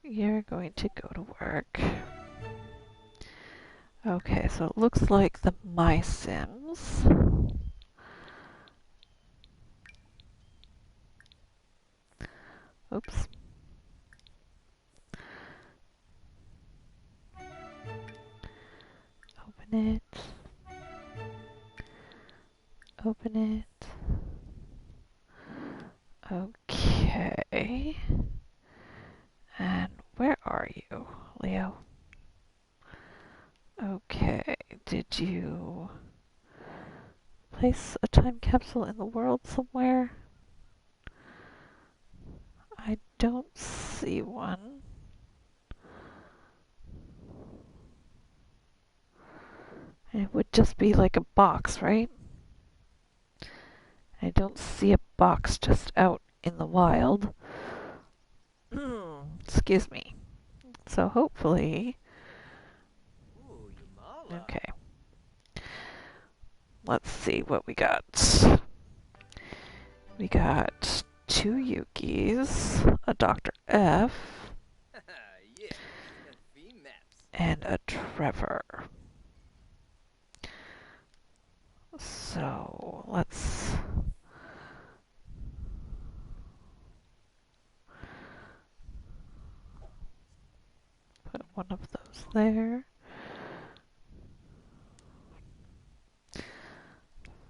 You're going to go to work. Okay, so it looks like the My Sims. Oops. Open it. Open it. Okay. And where are you, Leo? Okay, did you place a time capsule in the world somewhere? I don't see one. It would just be like a box, right? I don't see a box just out in the wild. Excuse me. So hopefully, Ooh, Yumala. okay. Let's see what we got. We got two Yukis, a Dr. F, Yeah, V maps. and a Trevor. So let's put one of those there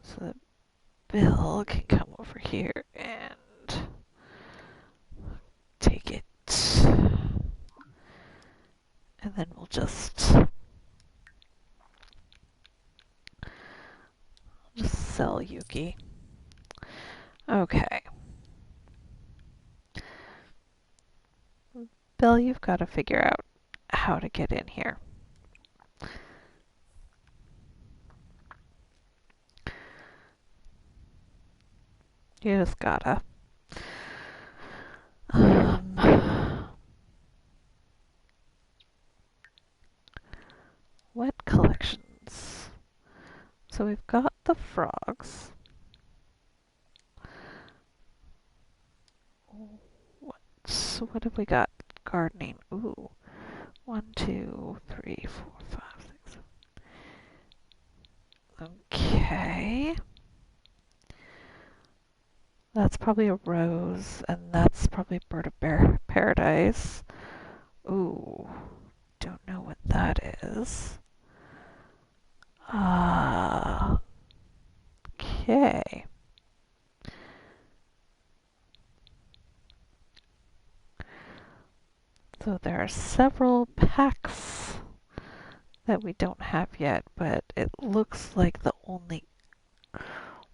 so that Bill can come over here and take it. And then we'll just sell Yuki. Okay. Bill, you've got to figure out how to get in here. You just gotta. What collections? So we've got the frogs. What have we got? Gardening. Ooh. 1, 2, 3, 4, 5, 6. Okay. That's probably a rose, and that's probably bird of paradise. Ooh. Don't know what that is. Okay. So there are several packs that we don't have yet, but it looks like the only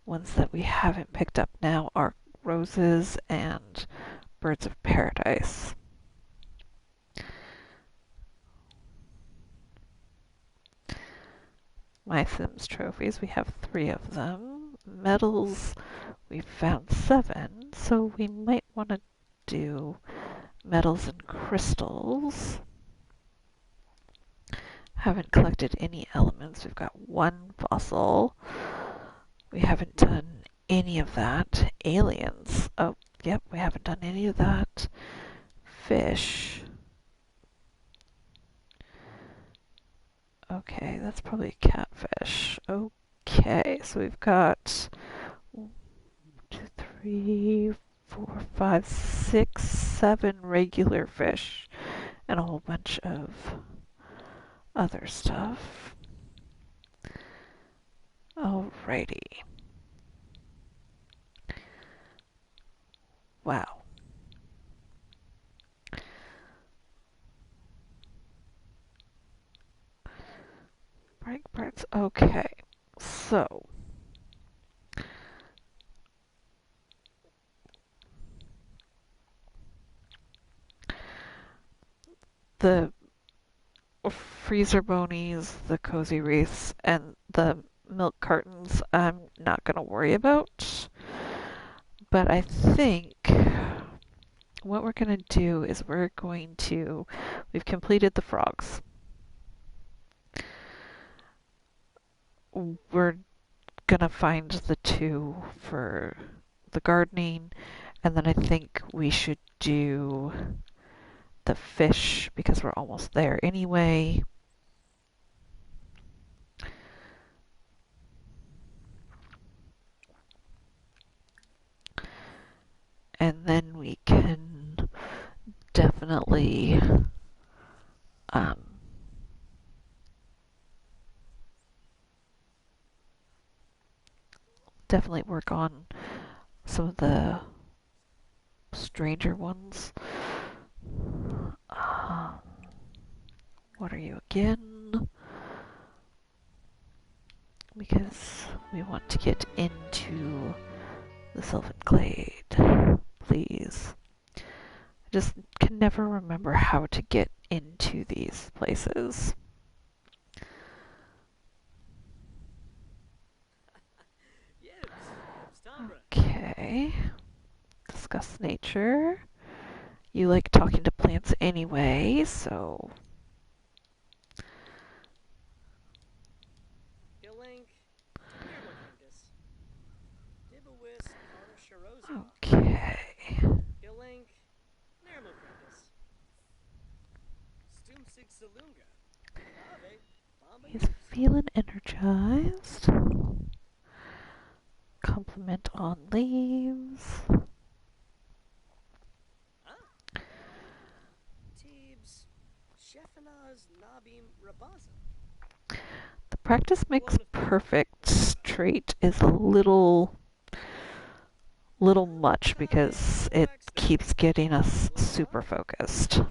ones that we haven't picked up now are roses and birds of paradise. My Sims trophies, we have 3 of them. Medals, we've found 7, so we might want to do medals and crystals. Haven't collected any elements. We've got 1 fossil. We haven't done any of that. Aliens. Oh, yep, we haven't done any of that. Fish. Okay, that's probably a catfish. Okay, so we've got 1, 2, 3, 4, 5, 6, 7 regular fish, and a whole bunch of other stuff. Alrighty. Wow. Break parts. Okay. So, the freezer bonies, the cozy wreaths, and the milk cartons I'm not going to worry about. But I think what we're going to do is we've completed the frogs. We're going to find the two for the gardening, and then I think we should do the fish because we're almost there anyway. And then we can definitely um, definitely work on some of the stranger ones. Um, what are you again? Because we want to get into the Sylvan Glade, please. I just can never remember how to get into these places. Yibs. Yibs Tombra. Okay. Discuss nature. You like talking to plants anyway, so Gilink. Nirmakrindis. Dibawis Karasharozia. okay. Gilink. Nirmakrindis. Stumsig Salunga. Ave. Bomba He's Yibs. feeling energized. Compliment on leaves. Ah. Teebs. Shefanaz Nabim Rabaza. The practice makes Clone of perfect trait is a little much because it keeps getting us super focused.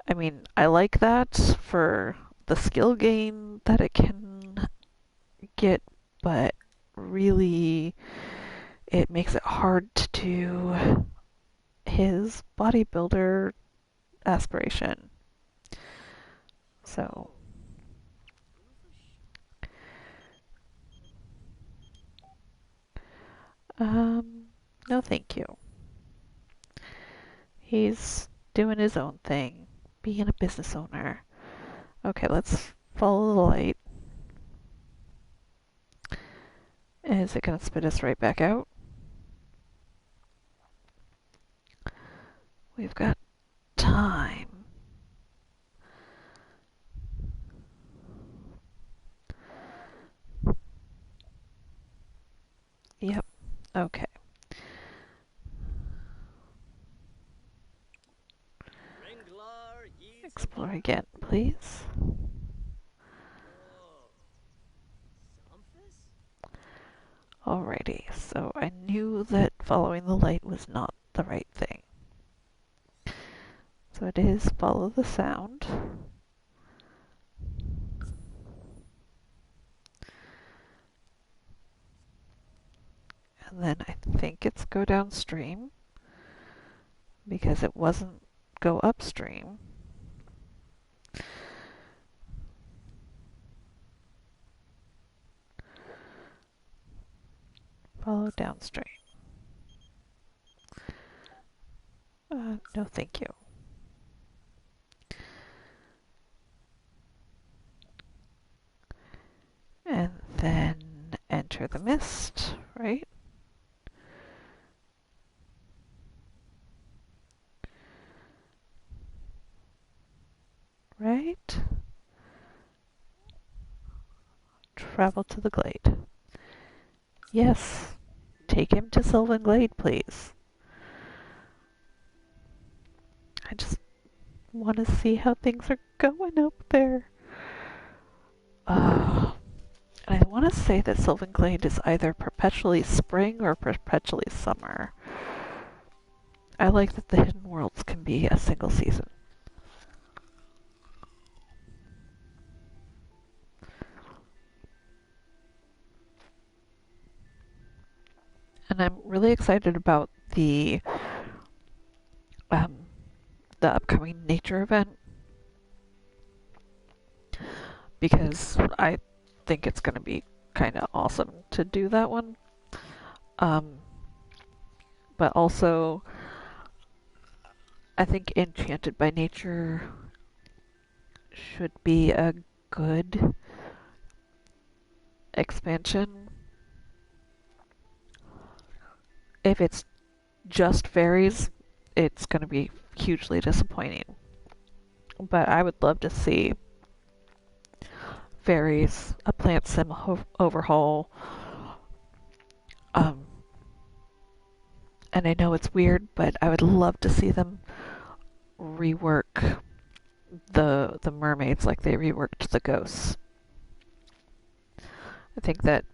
I mean, I like that for the skill gain that it can get, but really it makes it hard to do his bodybuilder aspiration. So, no thank you. He's doing his own thing, being a business owner. Okay, let's follow the light. Is it going to spit us right back out? We've got time. Yep, okay. Ringlar Yeeds Explore Abad. again, please. Oh. Somphis? Alrighty, so I knew that following the light was not the right thing. So it is follow the sound. And then I think it's go downstream because it wasn't go upstream. Follow downstream. No thank you. And then enter the mist, right? Right? Travel to the glade. Yes, take him to Sylvan Glade, please. I just want to see how things are going up there. And I want to say that Sylvan Glade is either perpetually spring or perpetually summer. I like that the Hidden Worlds can be a single season. And I'm really excited about um, the upcoming nature event. because I think it's going to be kind of awesome to do that one. Um, but also, I think Enchanted by Nature should be a good expansion. If it's just fairies, it's going to be hugely disappointing. But I would love to see fairies, a plant sim overhaul. Um, and I know it's weird, but I would love to see them rework the mermaids like they reworked the ghosts. I think that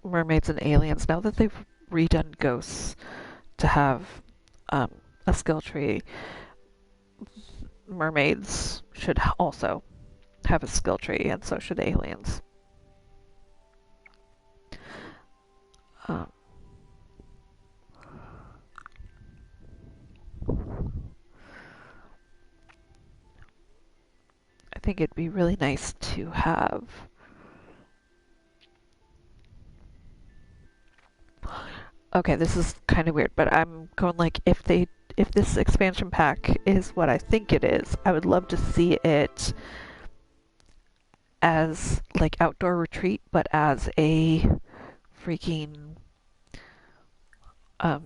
mermaids and aliens, now that they've redone ghosts to have um, a skill tree, mermaids should also have a skill tree, and so should aliens. Um, I think it'd be really nice to have. Okay, this is kind of weird, but I'm going like if this expansion pack is what I think it is, I would love to see it as like outdoor retreat, but as a freaking um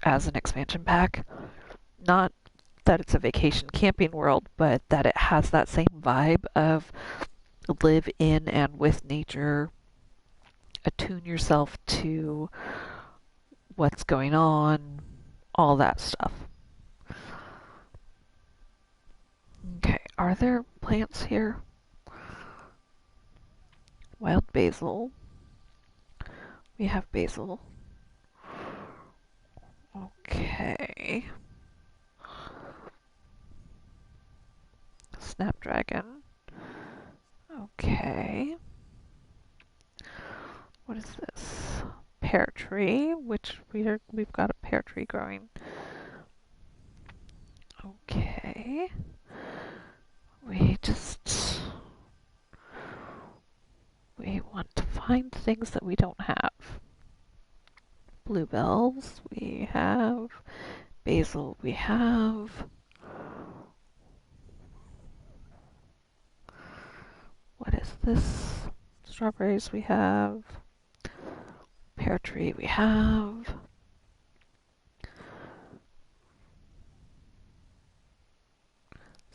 as an expansion pack. Not that it's a vacation camping world, but that it has that same vibe of live in and with nature, attune yourself to what's going on, all that stuff. Okay, are there plants here? Wild basil. We have basil. Okay. Snapdragon. Okay. What is this? Pear tree, which we've got a pear tree growing. Okay. We want to find things that we don't have. Bluebells we have. Basil we have. What is this? Strawberries we have. Pear tree we have.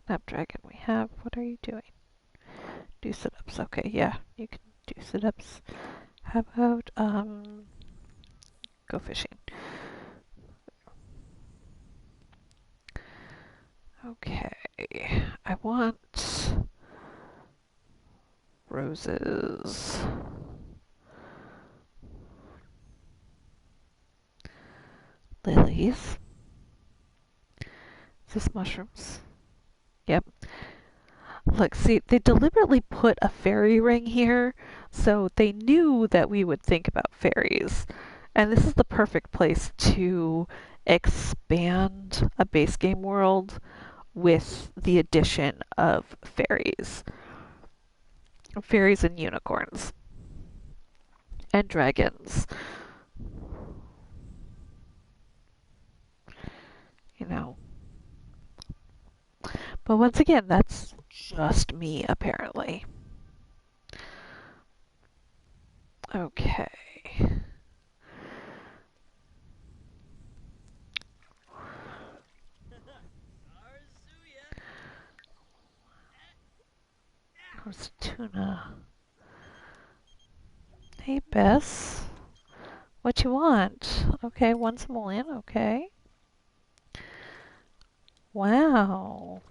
Snapdragon we have. What are you doing? Do sit-ups. Okay, yeah, you can do sit-ups. How about, go fishing? Okay, I want roses. Lilies. Is this mushrooms? Yep. Look, see, they deliberately put a fairy ring here, so they knew that we would think about fairies. And this is the perfect place to expand a base game world with the addition of fairies. Fairies and unicorns. And dragons. You know. But once again, that's just me, apparently. Okay. Arzuya. Where's tuna? Hey, Bess. What you want? Okay, one simoleon. Okay. Wow.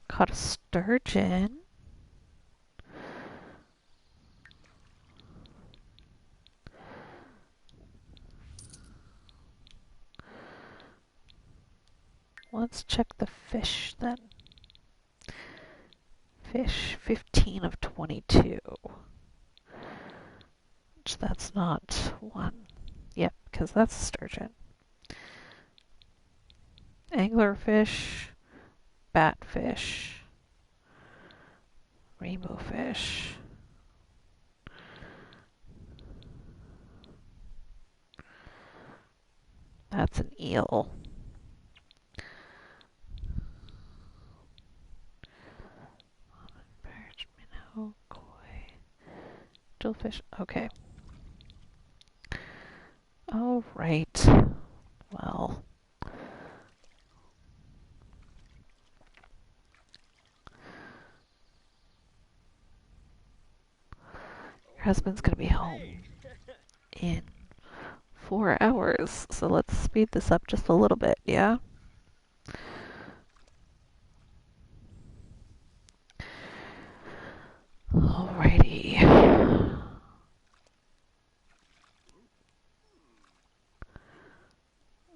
Caught a sturgeon. Let's check the fish then. Fish, 15 of 22. Which that's not one. Yep, because that's a sturgeon. Anglerfish, batfish. Rainbow fish. That's an eel. Perch, minnow, koi, jewelfish. Okay. All right. Well, your husband's gonna be home Hey. in 4 hours, so let's speed this up just a little bit, yeah? Alrighty.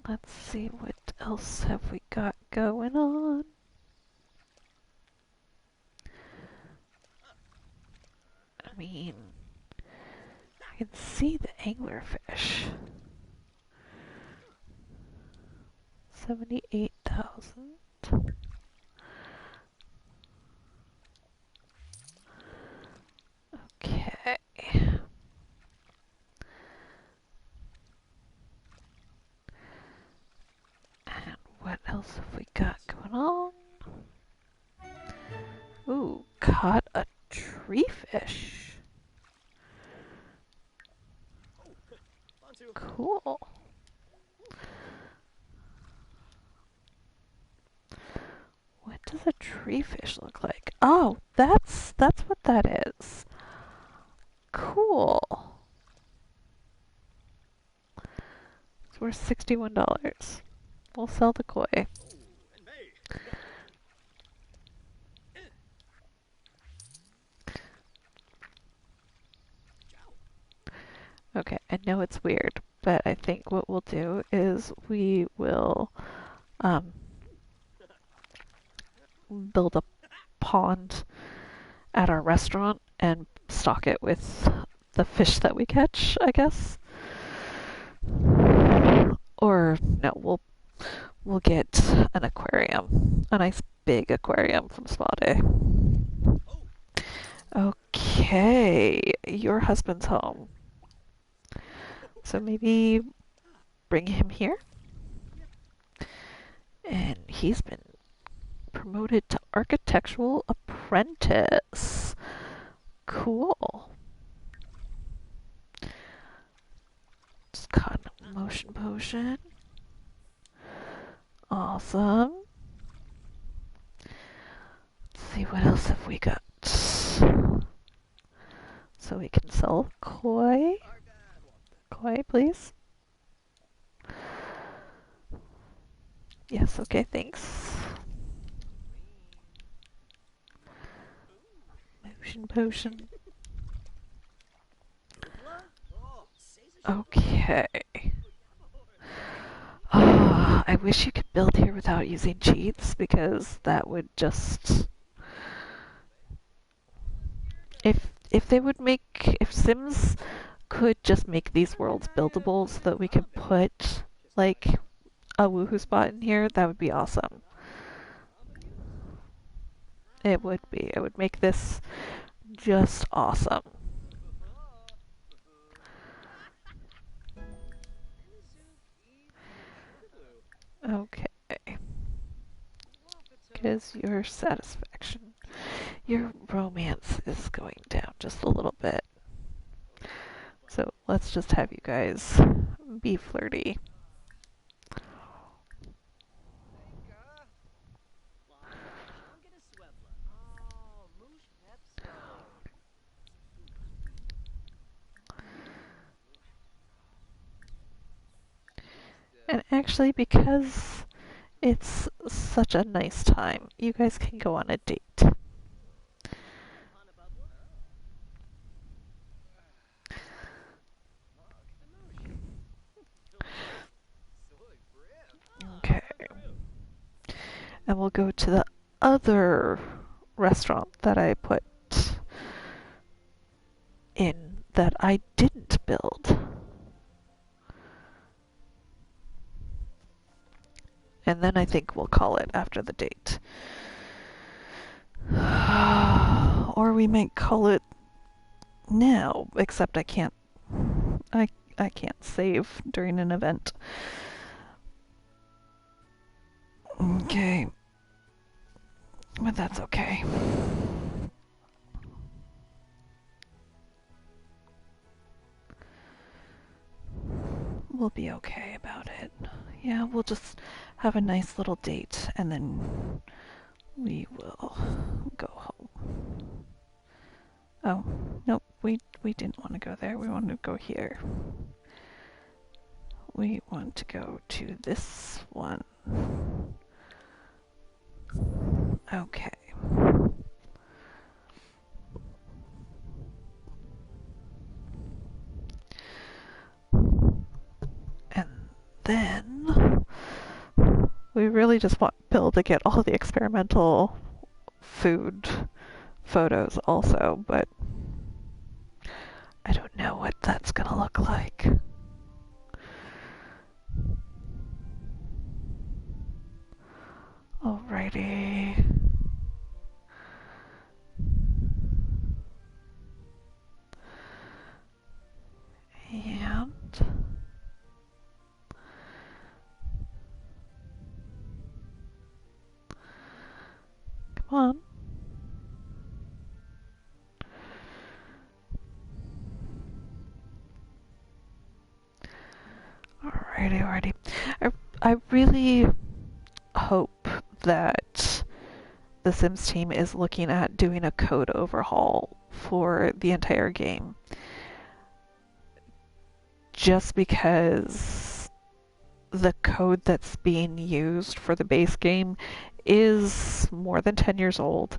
Let's see what else have we got going on. I mean, I can see the anglerfish. 78,000. Okay. And what else have we got going on? Ooh, caught a tree fish. Onto. Cool. What does a tree fish look like? Oh, that's what that is. Cool. It's worth $61. We'll sell the koi. Oh, and May. Okay, I know it's weird, but I think what we'll do is we will um, build a pond at our restaurant and stock it with the fish that we catch, I guess. Or no, we'll get an aquarium, a nice big aquarium from Spa Day. Okay, your husband's home, so maybe bring him here. And he's been promoted to architectural apprentice. Cool. Just caught a motion potion. Awesome. Let's see, what else have we got? So we can sell koi. Koi, please. Yes, okay, thanks. Motion potion. Okay. I wish you could build here without using cheats, because that would just... If they would make... If Sims could just make these worlds buildable so that we could put, like, a woohoo spot in here, that would be awesome. It would be. It would make this just awesome. Okay. Is your satisfaction. Your romance is going down just a little bit. So let's just have you guys be flirty. And actually, because it's such a nice time, you guys can go on a date. Okay. And we'll go to the other restaurant that I put in that I didn't build. And then I think we'll call it after the date. Or we might call it now, except I I can't save during an event. Okay. But that's okay. We'll be okay about it. Yeah, we'll just have a nice little date and then we will go home. Oh, nope, we didn't want to go there. We wanted to go here. We want to go to this one. Okay. And then we really just want Bill to get all the experimental food photos also, but I don't know what that's gonna look like. Alrighty. And come on. Alrighty. I really hope that the Sims team is looking at doing a code overhaul for the entire game. Just because the code that's being used for the base game is more than 10 years old,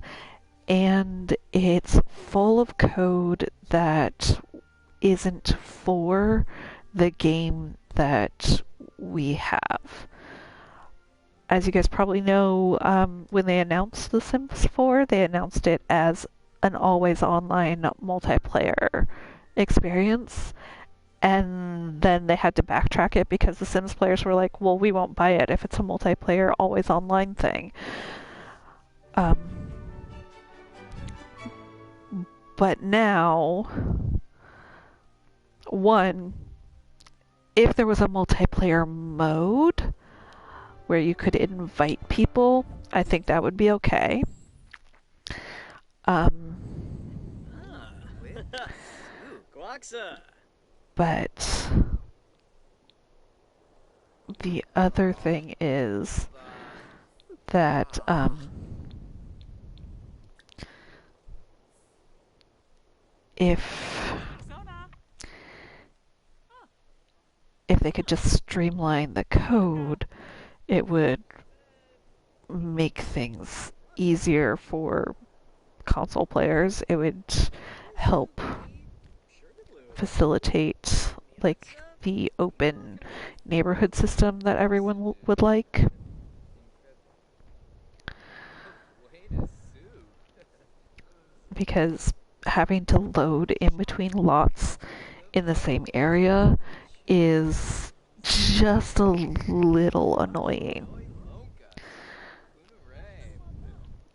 and it's full of code that isn't for the game that we have. As you guys probably know, when they announced The Sims 4, they announced it as an always online multiplayer experience. And then they had to backtrack it because the Sims players were like, well, we won't buy it if it's a multiplayer always online thing. But now, one, if there was a multiplayer mode where you could invite people, I think that would be okay. But the other thing is that if they could just streamline the code, it would make things easier for console players. It would help facilitate like the open neighborhood system that everyone would like. Because having to load in between lots in the same area is just a little annoying.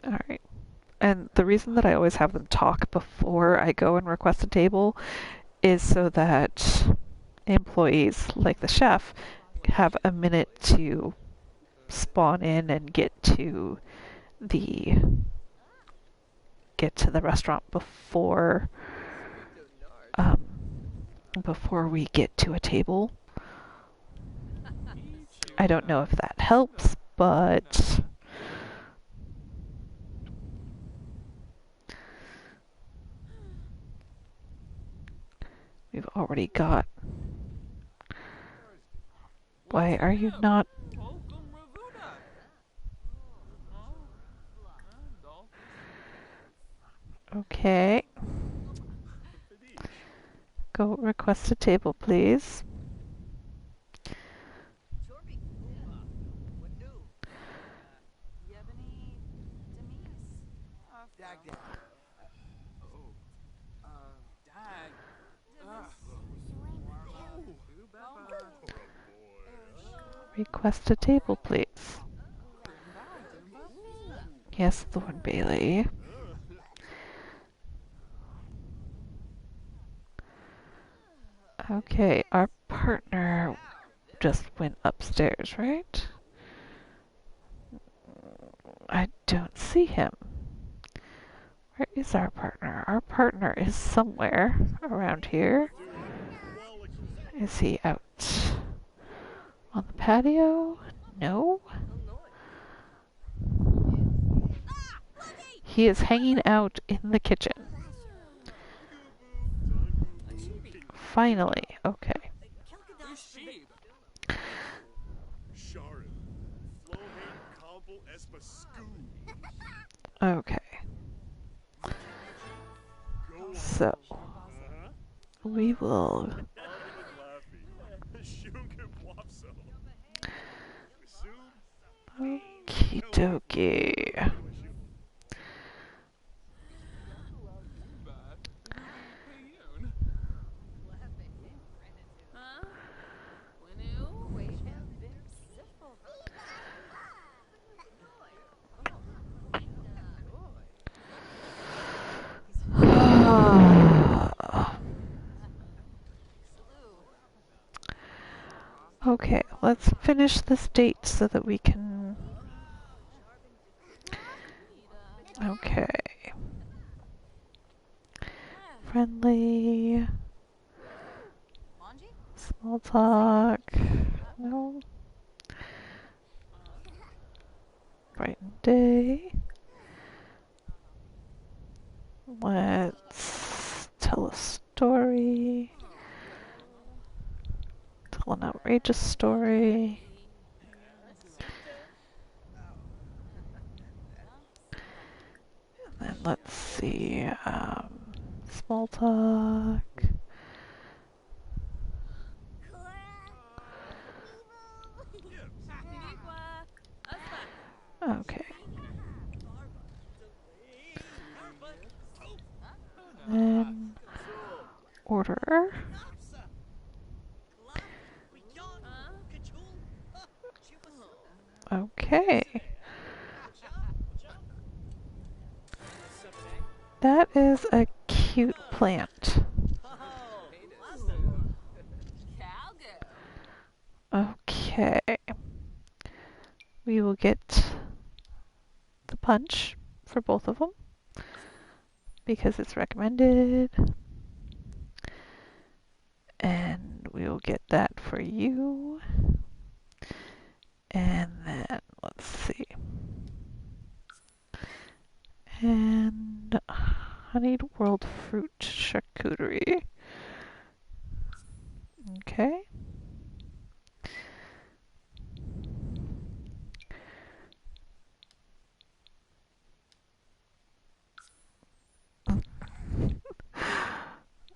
Alright. And the reason that I always have them talk before I go and request a table is so that employees, like the chef, have a minute to spawn in and get to the restaurant before we get to a table. I don't know if that helps, but we've already got. Why are you not? Okay. Go request a table, please. Request a table, please. Yes, Thorn Bailey. Okay, our partner just went upstairs, right? I don't see him. Where is our partner? Our partner is somewhere around here. Is he out on the patio? No. He is hanging out in the kitchen. Finally. Okay. Okay. So, we will... Okie dokie. Okay, let's finish this date so that we can... Okay. Friendly. Small talk. No. Brighten day. Let's tell a story. Tell an outrageous story. And then let's see. Small talk. Okay. Then order. Okay. That is a cute plant. Okay. We will get the punch for both of them because it's recommended. And we will get that for you. And then, let's see. And honeyed world fruit charcuterie. Okay.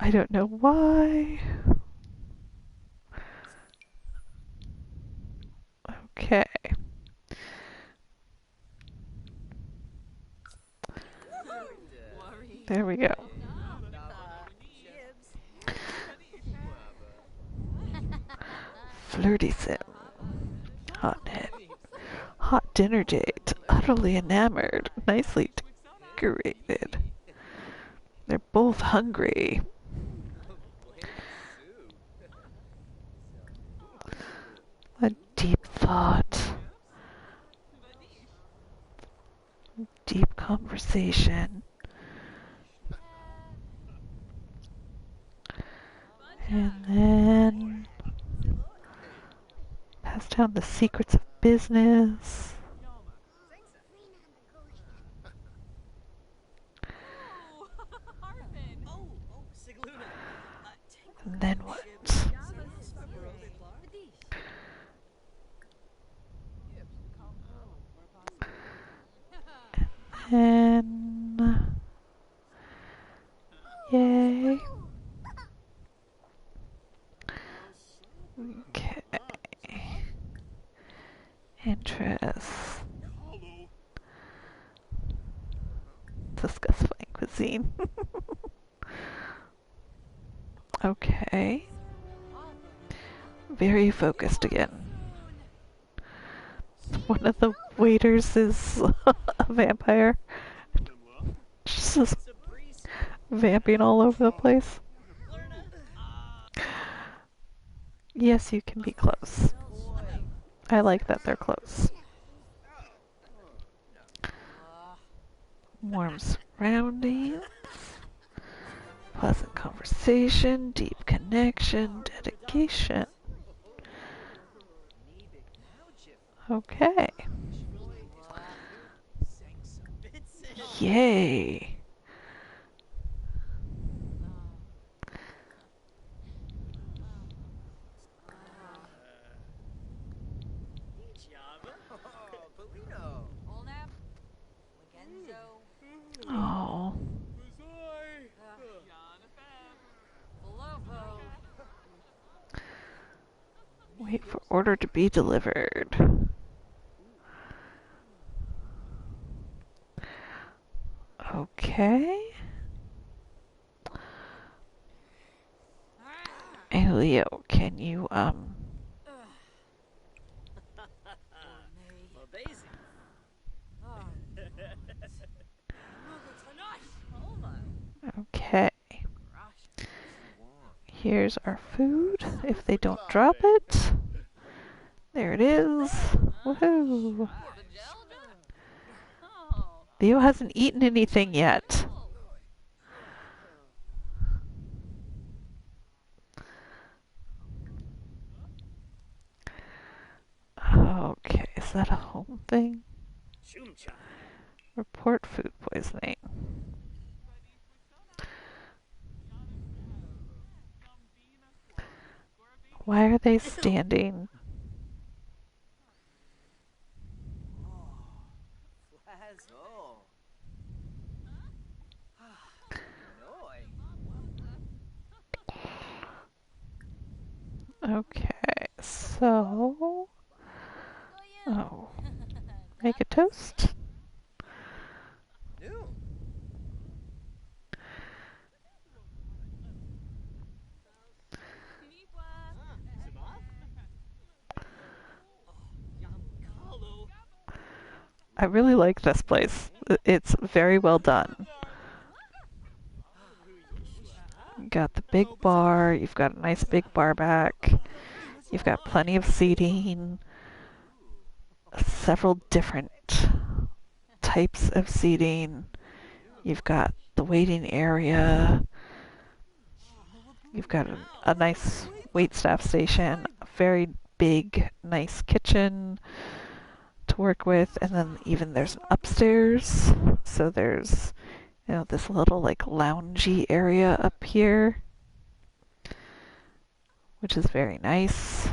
I don't know why. Okay. There we go. Flirty sim. Hot head. Hot dinner date. Utterly enamored. Nicely decorated. They're both hungry. A deep thought. Deep conversation. And then pass down the secrets of business. And then what? And yay. Okay. Interest. Discuss fine cuisine. Okay. Very focused again. One of the waiters is a vampire. Just vamping all over the place. Yes, you can be close. I like that they're close. Warm surroundings, pleasant conversation, deep connection, dedication. Okay. Yay. Oh. Wait for order to be delivered. Okay. Hey Leo, can you okay. Here's our food. If they don't drop it. There it is. Woohoo. Leo hasn't eaten anything yet. Okay, is that a home thing? Report food poisoning. Why are they standing? Okay, so... Oh. Make a toast? I really like this place. It's very well done. You got the big bar, you've got a nice big bar back, you've got plenty of seating, several different types of seating. You've got the waiting area, you've got a nice waitstaff station, a very big, nice kitchen to work with, and then even there's an upstairs, so there's this little like loungy area up here, which is very nice.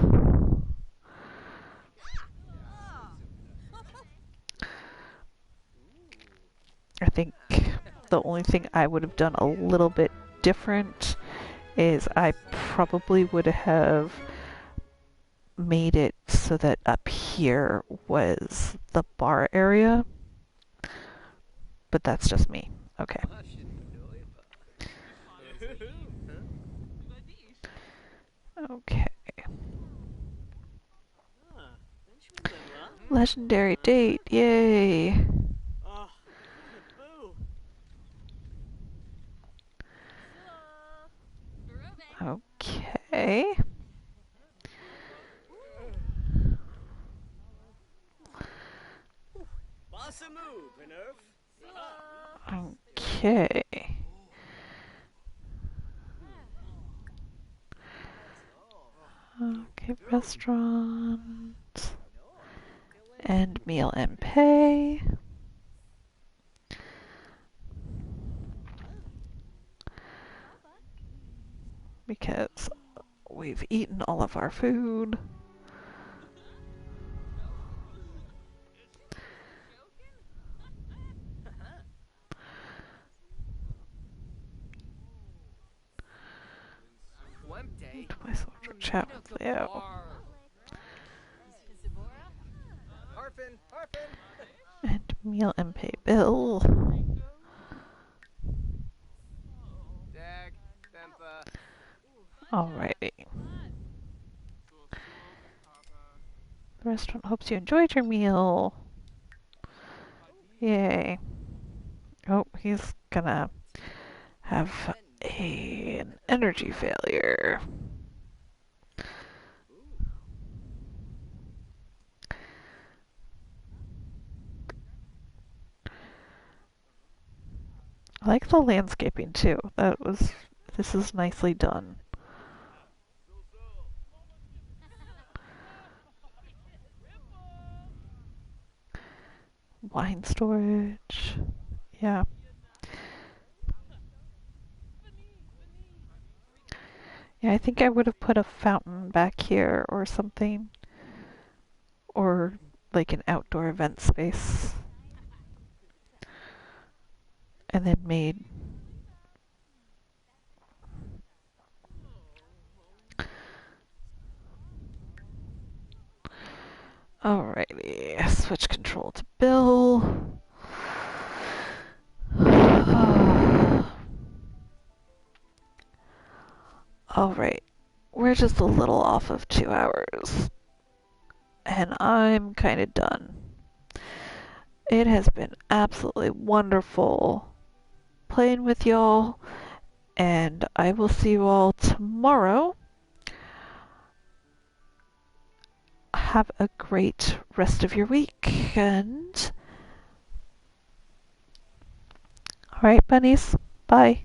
I think the only thing I would have done a little bit different is I probably would have made it so that up here was the bar area, but that's just me. Okay. Okay. Legendary date, yay! Okay. Okay. Okay, restaurant and meal and pay. Because we've eaten all of our food. To my social chat with Leo. And meal and pay bill. Alrighty. The restaurant hopes you enjoyed your meal. Yay. Oh, he's gonna have an energy failure. I like the landscaping too. This is nicely done. Wine storage. Yeah. Yeah, I think I would have put a fountain back here or something. Or like an outdoor event space. And then made. Alrighty. Switch control to Bill. Alright. We're just a little off of 2 hours. And I'm kind of done. It has been absolutely wonderful playing with y'all, and I will see you all tomorrow. Have a great rest of your week, and alright, bunnies, bye.